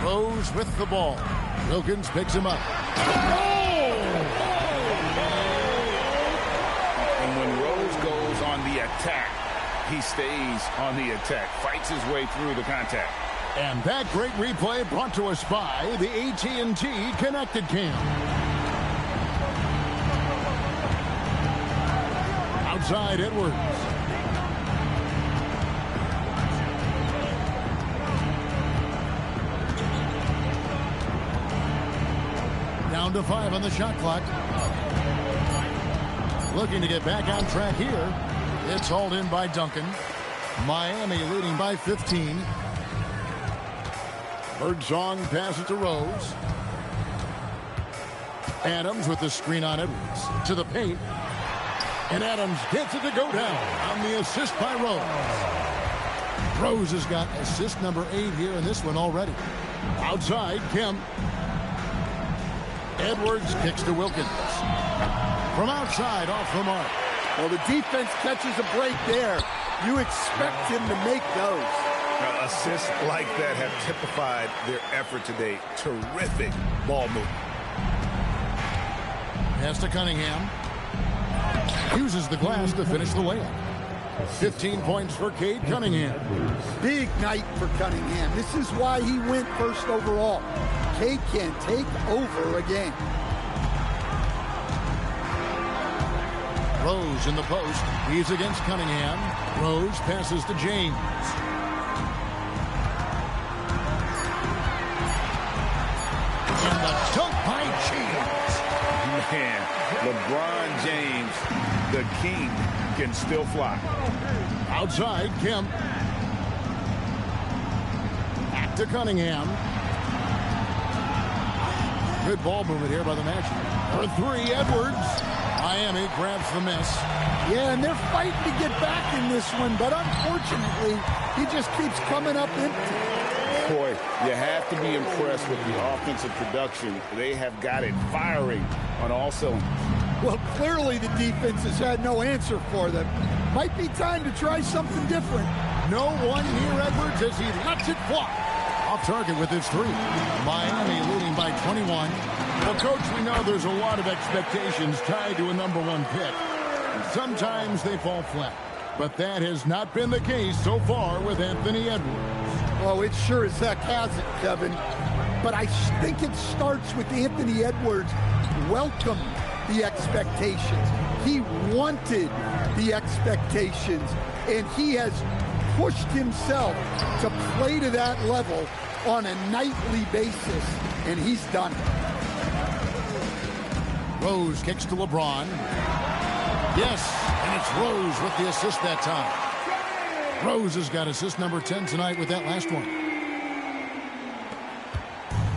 Rose with the ball. Wilkins picks him up. And when Rose goes on the attack, he stays on the attack, fights his way through the contact. And that great replay brought to us by the AT&T Connected Cam. Outside Edwards. Down to 5 on the shot clock. Looking to get back on track here. It's hauled in by Duncan. Miami leading by 15. Birdsong passes to Rose. Adams with the screen on Edwards. To the paint. And Adams gets it to go down on the assist by Rose. Rose has got assist number 8 here in this one already. Outside, Kemp. Edwards kicks to Wilkins. From outside, off the mark. Well, the defense catches a break there. You expect him to make those. Assists like that have typified their effort today. Terrific ball movement. Pass to Cunningham. Uses the glass to finish the layup. 15 points for Cade Cunningham. Big night for Cunningham. This is why he went first overall. Cade can take over a game. Rose in the post. He's against Cunningham. Rose passes to James. And the dunk by James. Man, LeBron James, the king, can still fly. Outside, Kemp. Back to Cunningham. Good ball movement here by the Magic. For 3, Edwards. Miami grabs the miss. Yeah, and they're fighting to get back in this one, but unfortunately, he just keeps coming up empty. Boy, you have to be impressed with the offensive production. They have got it firing on all cylinders. Well, clearly the defense has had no answer for them. Might be time to try something different. No one near Edwards as he lets it fly. Off target with his 3. Miami leading by 21. Well, Coach, we know there's a lot of expectations tied to a #1 pick. And sometimes they fall flat. But that has not been the case so far with Anthony Edwards. Oh, it sure as heck hasn't, Kevin. But I think it starts with Anthony Edwards welcomed the expectations. He wanted the expectations. And he has pushed himself to play to that level on a nightly basis. And he's done it. Rose kicks to LeBron. Yes, and it's Rose with the assist that time. Rose has got assist number 10 tonight with that last one.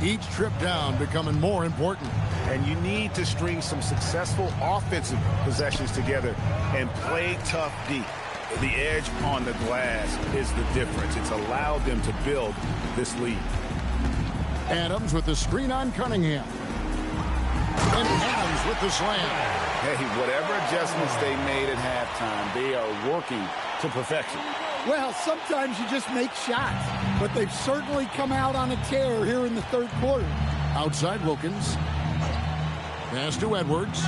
Each trip down becoming more important. And you need to string some successful offensive possessions together and play tough deep. The edge on the glass is the difference. It's allowed them to build this lead. Adams with the screen on Cunningham. And Adams with the slam. Hey, whatever adjustments they made at halftime, they are working to perfection. Well, sometimes you just make shots, but they've certainly come out on a tear here in the third quarter. Outside Wilkins. Pass to Edwards.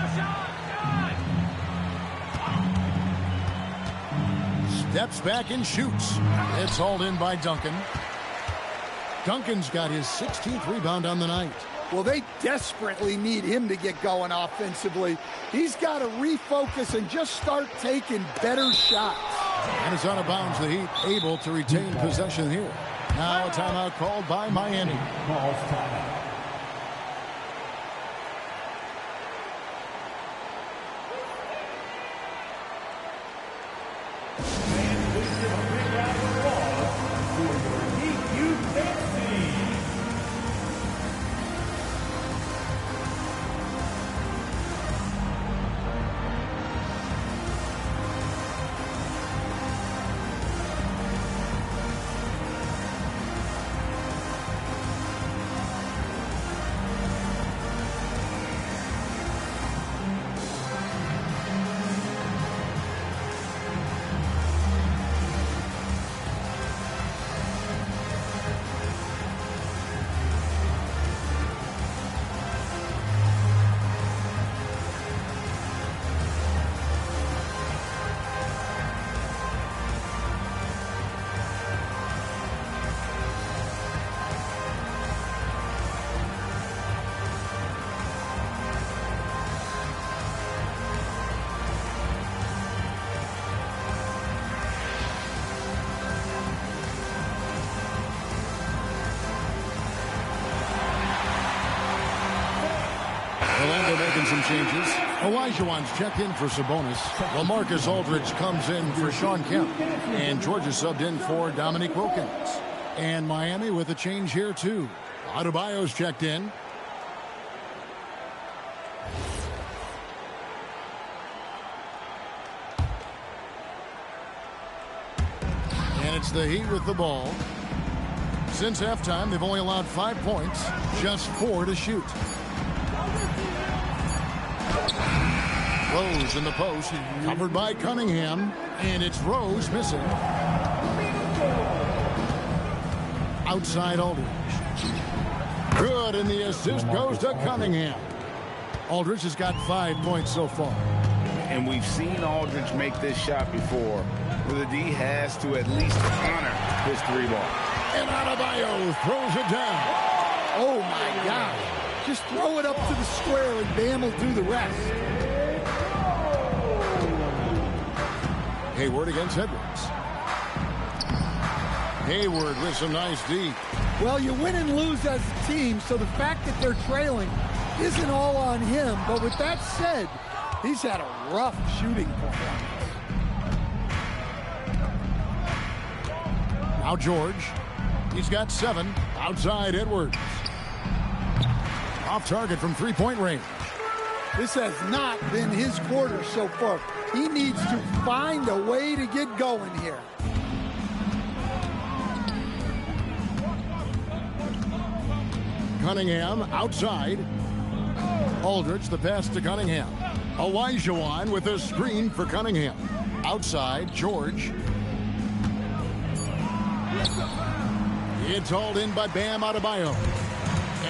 Steps back and shoots. It's hauled in by Duncan. Duncan's got his 16th rebound on the night. Well, they desperately need him to get going offensively. He's got to refocus and just start taking better shots. And it's out of bounds. The Heat able to retain possession here. Now a timeout called by Miami. Calls timeout. And please give a big round of applause for your Heat USA. some changes. Olajuwon's checked in for Sabonis. LaMarcus Aldridge comes in for Shawn Kemp. And Georgia subbed in for Dominique Wilkins. And Miami with a change here, too. Adebayo's checked in. And it's the Heat with the ball. Since halftime, they've only allowed 5 points, just 4 to shoot. Rose in the post, covered by Cunningham, and it's Rose missing. Outside Aldridge. Good, and the assist goes to Cunningham. Aldridge has got 5 points so far. And we've seen Aldridge make this shot before, where the D has to at least honor his 3-ball. And Adebayo throws it down. Oh, my God. Just throw it up to the square, and Bam will do the rest. Hayward against Edwards. Hayward with some nice D. Well, you win and lose as a team, so the fact that they're trailing isn't all on him. But with that said, he's had a rough shooting performance. Now George. He's got 7. Outside Edwards. Off target from three-point range. This has not been his quarter so far. He needs to find a way to get going here. Cunningham outside. Aldridge, the pass to Cunningham. Olajuwon with a screen for Cunningham. Outside, George. It's hauled in by Bam Adebayo.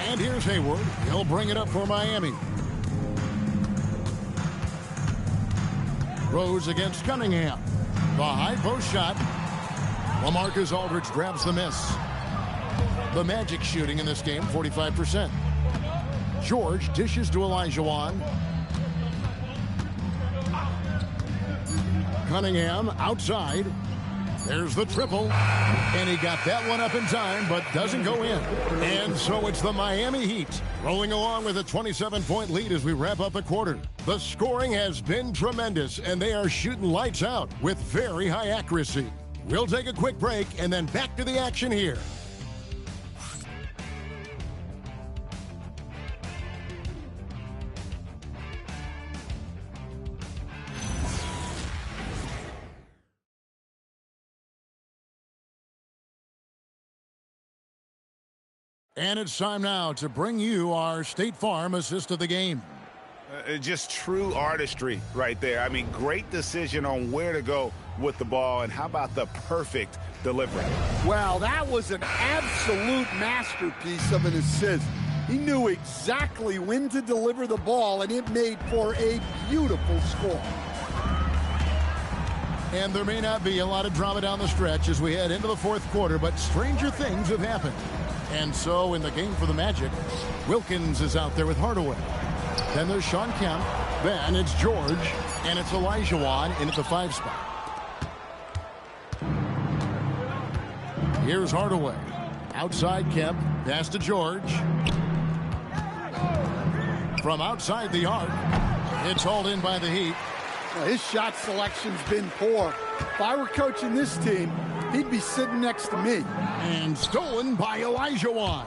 And here's Hayward. He'll bring it up for Miami. Rose against Cunningham. The high post shot. LaMarcus Aldridge grabs the miss. The Magic shooting in this game, 45%. George dishes to Olajuwon. Cunningham outside. There's the triple. And he got that one up in time, but doesn't go in. And so it's the Miami Heat rolling along with a 27-point lead as we wrap up the quarter. The scoring has been tremendous, and they are shooting lights out with very high accuracy. We'll take a quick break and then back to the action here. And it's time now to bring you our State Farm assist of the game. Just true artistry right there. I mean, great decision on where to go with the ball, and how about the perfect delivery? Well, that was an absolute masterpiece of an assist. He knew exactly when to deliver the ball, and it made for a beautiful score. And there may not be a lot of drama down the stretch as we head into the fourth quarter, but stranger things have happened. And so in the game for the Magic, Wilkins is out there with Hardaway. Then there's Shawn Kemp. Then it's George. And it's Olajuwon in at the 5 spot. Here's Hardaway. Outside Kemp. Pass to George. From outside the arc. It's hauled in by the Heat. His shot selection's been poor. If I were coaching this team, he'd be sitting next to me. And stolen by Olajuwon.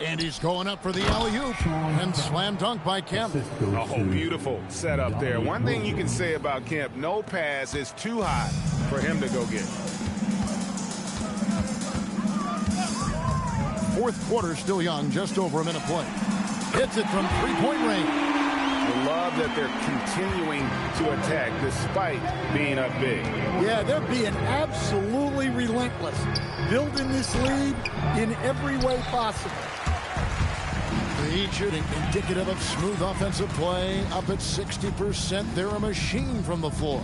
And he's going up for the alley-oop. And slam dunk by Kemp. Oh, beautiful setup there. One thing you can say about Kemp, no pass is too high for him to go get. Fourth quarter still young, just over a minute play. Hits it from three-point range. I love that they're continuing to attack despite being up big. Yeah, they're being absolutely relentless, building this lead in every way possible. The Heat shooting indicative of smooth offensive play, up at 60%. They're a machine from the floor.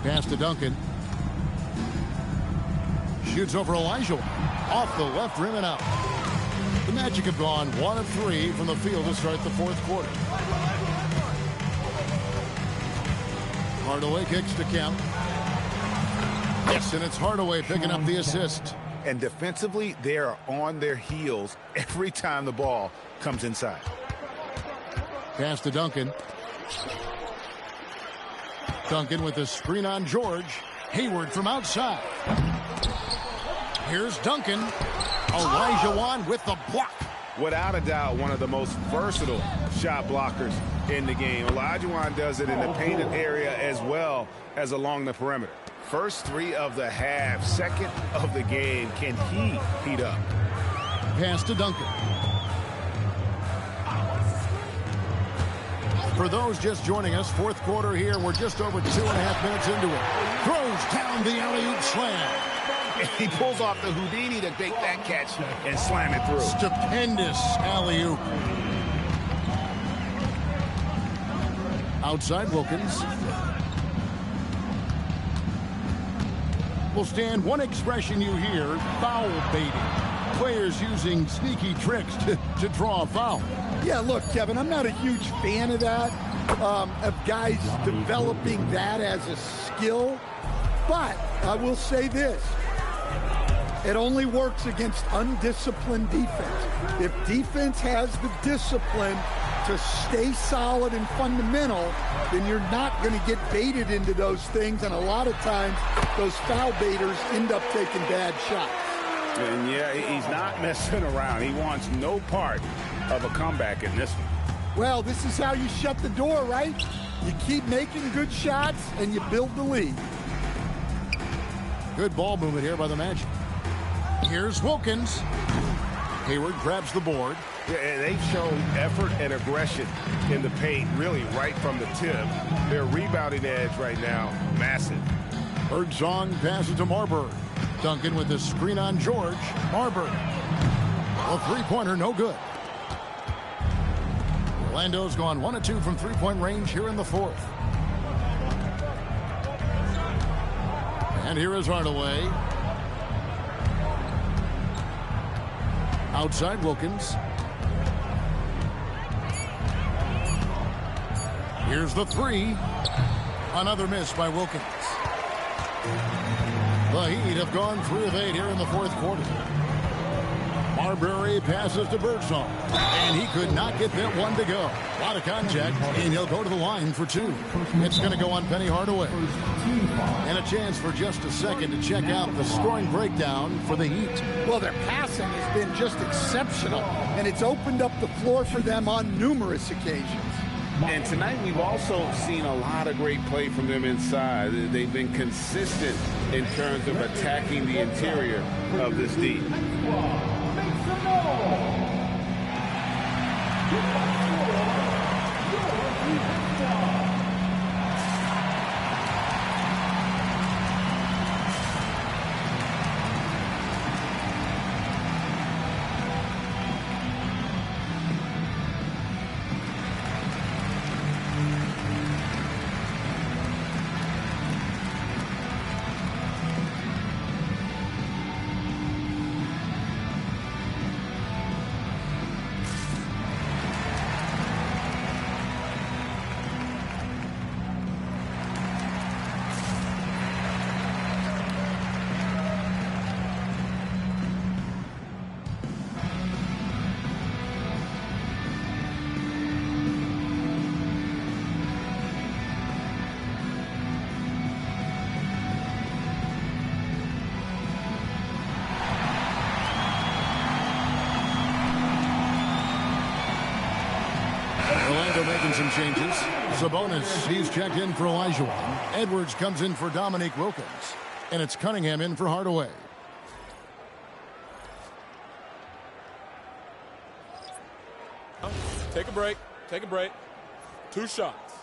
Pass to Duncan. Shoots over Olajuwon. Off the left rim and out. The Magic have gone 1 of 3 from the field to start the fourth quarter. Hardaway kicks to Kemp. Yes, and it's Hardaway picking up the assist. And defensively, they are on their heels every time the ball comes inside. Pass to Duncan. Duncan with the screen on George. Hayward from outside. Here's Duncan. Olajuwon with the block. Without a doubt, one of the most versatile shot blockers in the game. Olajuwon does it in the painted area as well as along the perimeter. First three of the half, second of the game. Can he heat up? Pass to Duncan. For those just joining us, fourth quarter here. We're just over 2.5 minutes into it. Throws down the alley-oop slam. He pulls off the Houdini to make that catch and slam it through. Stupendous alley-oop. Outside Wilkins. Will stand one expression you hear, foul baiting. Players using sneaky tricks to draw a foul. Yeah, look, Kevin, I'm not a huge fan of that, of guys developing that as a skill. But I will say this. It only works against undisciplined defense. If defense has the discipline to stay solid and fundamental, then you're not going to get baited into those things. And a lot of times, those foul baiters end up taking bad shots. And yeah, he's not messing around. He wants no part of a comeback in this one. Well, this is how you shut the door, right? You keep making good shots and you build the lead. Good ball movement here by the Magic. Here's Wilkins. Hayward grabs the board. Yeah, they've shown effort and aggression in the paint, really right from the tip. Their rebounding edge right now, massive. Birdsong passes to Marbury. Duncan with the screen on George. Marbury. A three-pointer, no good. Orlando's gone 1 of 2 from three-point range here in the fourth. And here is Hardaway. Outside Wilkins. Here's the three. Another miss by Wilkins. The Heat have gone 3 of 8 here in the fourth quarter. Marbury passes to Birdsong, and he could not get that one to go. A lot of contact, and he'll go to the line for 2. It's going to go on Penny Hardaway. And a chance for just a second to check out the scoring breakdown for the Heat. Well, their passing has been just exceptional, and it's opened up the floor for them on numerous occasions. And tonight we've also seen a lot of great play from them inside. They've been consistent in terms of attacking the interior of this D. Making some changes. Sabonis, he's checked in for Olajuwon. Edwards comes in for Dominique Wilkins. And it's Cunningham in for Hardaway. Take a break. Take a break. 2 shots.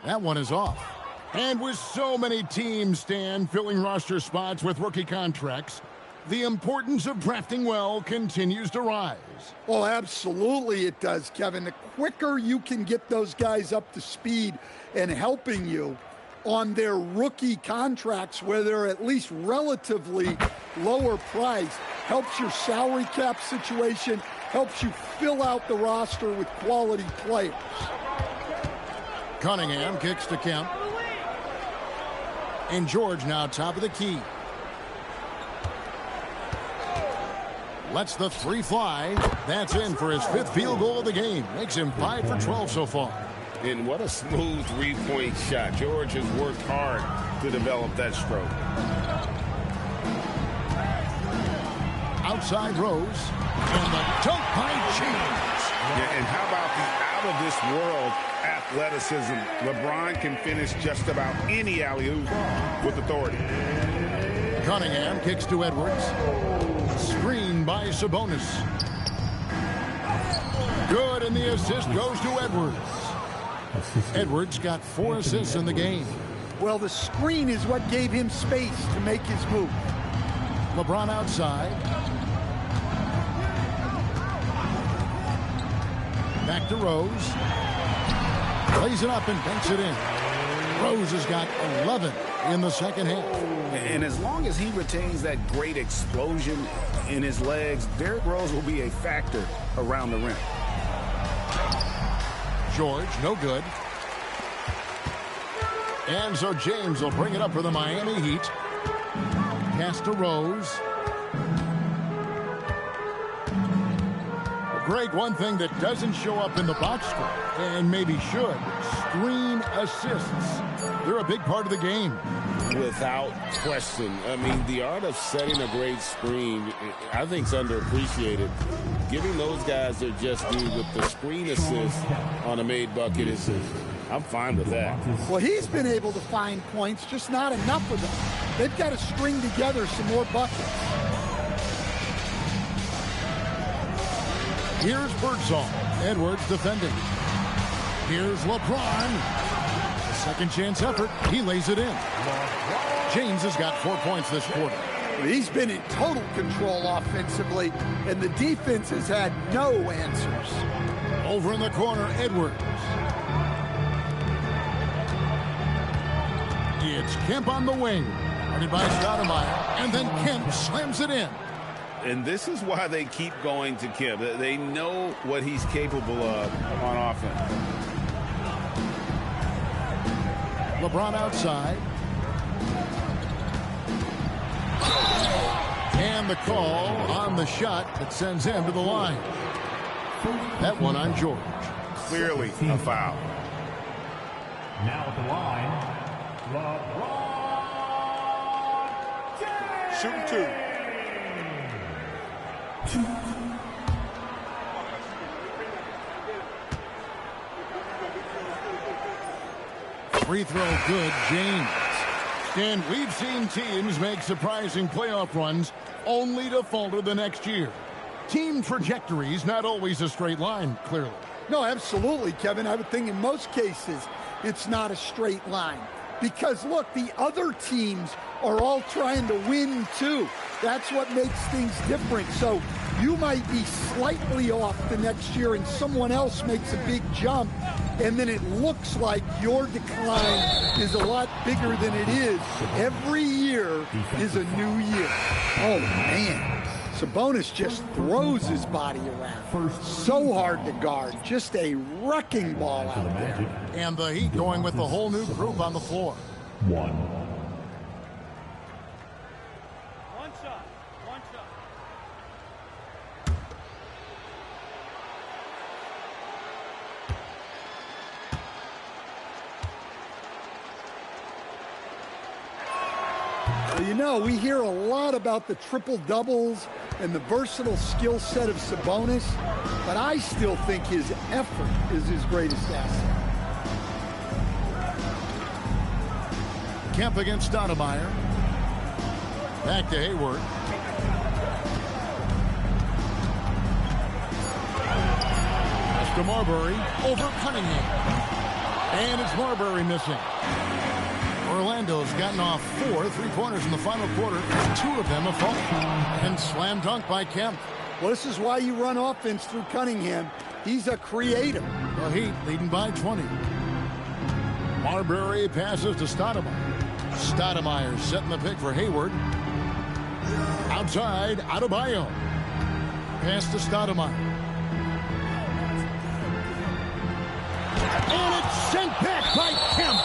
That one is off. And with so many teams, Stan, filling roster spots with rookie contracts, the importance of drafting well continues to rise. Well, absolutely it does, Kevin. The quicker you can get those guys up to speed and helping you on their rookie contracts, where they're at least relatively lower priced, helps your salary cap situation, helps you fill out the roster with quality players. Cunningham kicks to Kemp. And George now top of the key. Lets the three fly. That's in for his 5th field goal of the game. Makes him 5 for 12 so far. And what a smooth three-point shot. George has worked hard to develop that stroke. Outside Rose. And the dunk by James. Yeah, and how about the out-of-this-world athleticism? LeBron can finish just about any alley-oop with authority. Cunningham kicks to Edwards. Screen by Sabonis. Good, and the assist goes to Edwards. Edwards got 4 assists in the game. Well, the screen is what gave him space to make his move. LeBron outside. Back to Rose. Plays it up and banks it in. Rose has got 11 in the second half. And as long as he retains that great explosion in his legs, Derrick Rose will be a factor around the rim. George, no good. And so James will bring it up for the Miami Heat. Pass to Rose. Greg, one thing that doesn't show up in the box score, and maybe should, screen assists. They're a big part of the game. Without question. I mean, the art of setting a great screen, I think, is underappreciated. Giving those guys their just due with the screen assist on a made bucket is, I'm fine with that. Well, he's been able to find points, just not enough of them. They've got to string together some more buckets. Here's Birdsall. Edwards defending. Here's LeBron. Second chance effort. He lays it in. James has got 4 points this quarter. He's been in total control offensively, and the defense has had no answers. Over in the corner, Edwards. It's Kemp on the wing. Guarded by Stoudemire. And then Kemp slams it in. And this is why they keep going to Kemp. They know what he's capable of on offense. LeBron outside. And the call on the shot that sends him to the line. That one on George. Clearly a foul. Now at the line, LeBron James. Shooting 2. Free throw good, James. And we've seen teams make surprising playoff runs only to falter the next year. Team trajectory's not always a straight line, clearly. No, absolutely, Kevin. I would think in most cases it's not a straight line. Because, look, the other teams are all trying to win, too. That's what makes things different. So you might be slightly off the next year and someone else makes a big jump, and then it looks like your decline is a lot bigger than it is. Every year is a new year. Oh, man. Sabonis just throws his body around. So hard to guard. Just a wrecking ball out there. And the Heat going with the whole new group on the floor. One shot. One shot. Well, you know, we hear a lot about the triple-doubles and the versatile skill set of Sabonis, but I still think his effort is his greatest asset. Kemp against Stoudemire. Back to Hayward. Pass to Marbury. Over Cunningham. And it's Marbury missing. Orlando's gotten off 4 three-pointers in the final quarter. 2 of them have fallen. And slam dunk by Kemp. Well, this is why you run offense through Cunningham. He's a creator. The Heat leading by 20. Marbury passes to Stoudemire. Stoudemire setting the pick for Hayward. Outside, Adebayo. Pass to Stoudemire. And it's sent back by Kemp.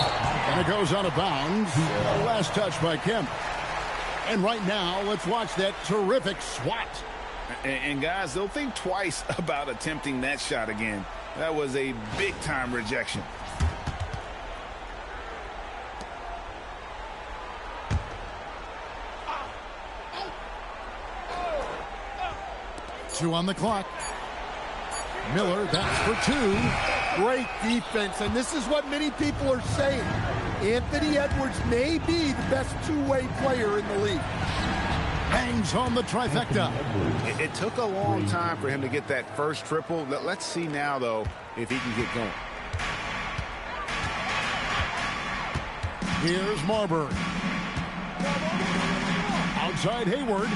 And it goes out of bounds. Last touch by Kemp. And right now, let's watch that terrific swat. And guys, they'll think twice about attempting that shot again. That was a big-time rejection. Two on the clock. Miller, that's for two. Great defense, and this is what many people are saying. Anthony Edwards may be the best two-way player in the league. Hangs on the trifecta. It took a long time for him to get that first triple. Let's see now, though, if he can get going. Here's Marbury. Outside Hayward.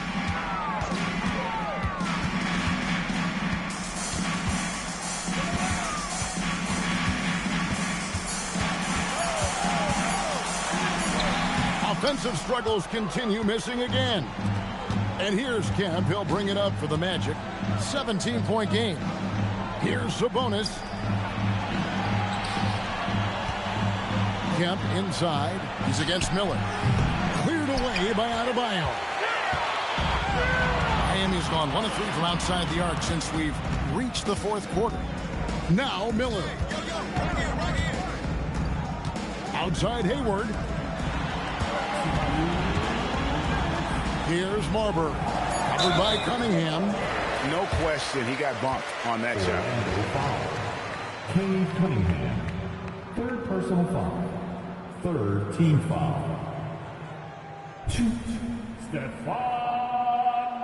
Offensive struggles continue, missing again. And here's Kemp. He'll bring it up for the Magic. 17-point game. Here's Sabonis. Kemp inside. He's against Miller. Cleared away by Adebayo. Miami's gone 1 of 3 from outside the arc since we've reached the fourth quarter. Now Miller. Outside Hayward. Here's Marbury. Covered by Cunningham. No question, he got bumped on that shot. Cade Cunningham. Third personal foul. Third team foul. Stephon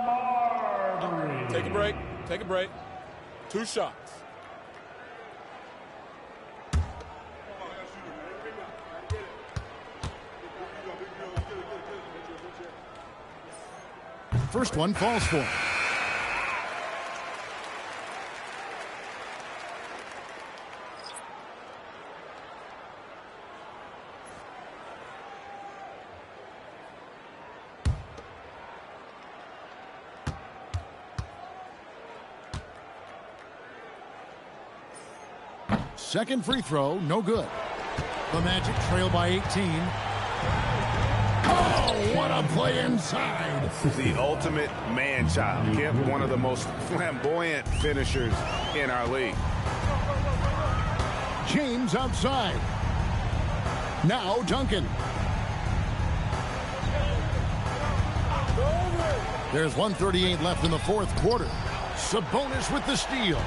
Marbury. Take a break. Take a break. 2 shots. First one falls for him. Second free throw, no good. The Magic trail by 18. Oh, what a play inside. The ultimate man-child. Kemp, one of the most flamboyant finishers in our league. James outside. Now Duncan. There's 1:38 left in the fourth quarter. Sabonis with the steal.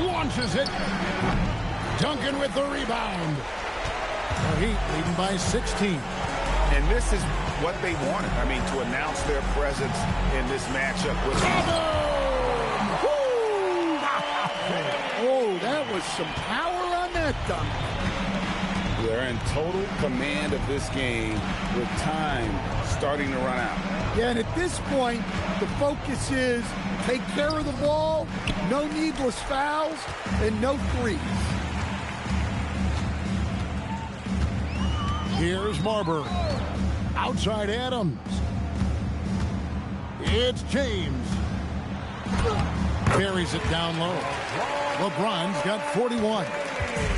Launches it. Duncan with the rebound. The Heat leading by 16. And this is what they wanted. I mean, to announce their presence in this matchup. Oh, that was some power on that dunk. They're in total command of this game with time starting to run out. Yeah, and at this point, the focus is take care of the ball, no needless fouls, and no threes. Here's Marbury. Outside Adams. It's James. Carries it down low. LeBron's got 41.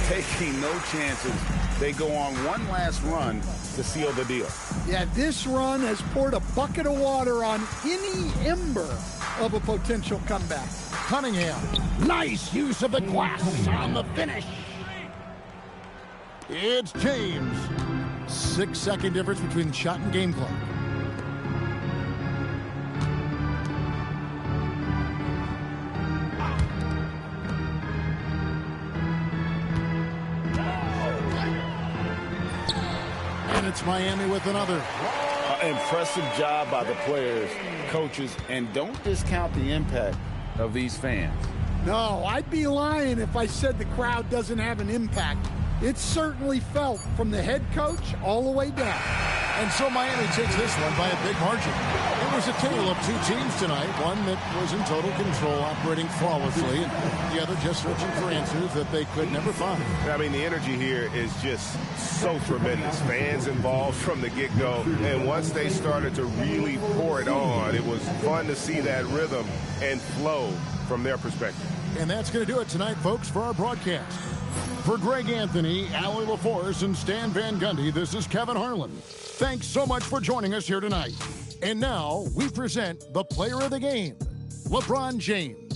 Taking no chances. They go on one last run to seal the deal. Yeah, this run has poured a bucket of water on any ember of a potential comeback. Cunningham. Nice use of the glass on the finish. It's James. 6-second difference between shot and game clock. And it's Miami with another. Impressive job by the players, coaches, and don't discount the impact of these fans. No, I'd be lying if I said the crowd doesn't have an impact. It's certainly felt from the head coach all the way down. And so Miami takes this one by a big margin. It was a tale of two teams tonight, one that was in total control, operating flawlessly, and the other just searching for answers that they could never find. I mean, the energy here is just so tremendous. Fans involved from the get-go, and once they started to really pour it on, it was fun to see that rhythm and flow from their perspective. And that's going to do it tonight, folks, for our broadcast. For Greg Anthony, Allie LaForce, and Stan Van Gundy, this is Kevin Harlan. Thanks so much for joining us here tonight. And now we present the player of the game, LeBron James.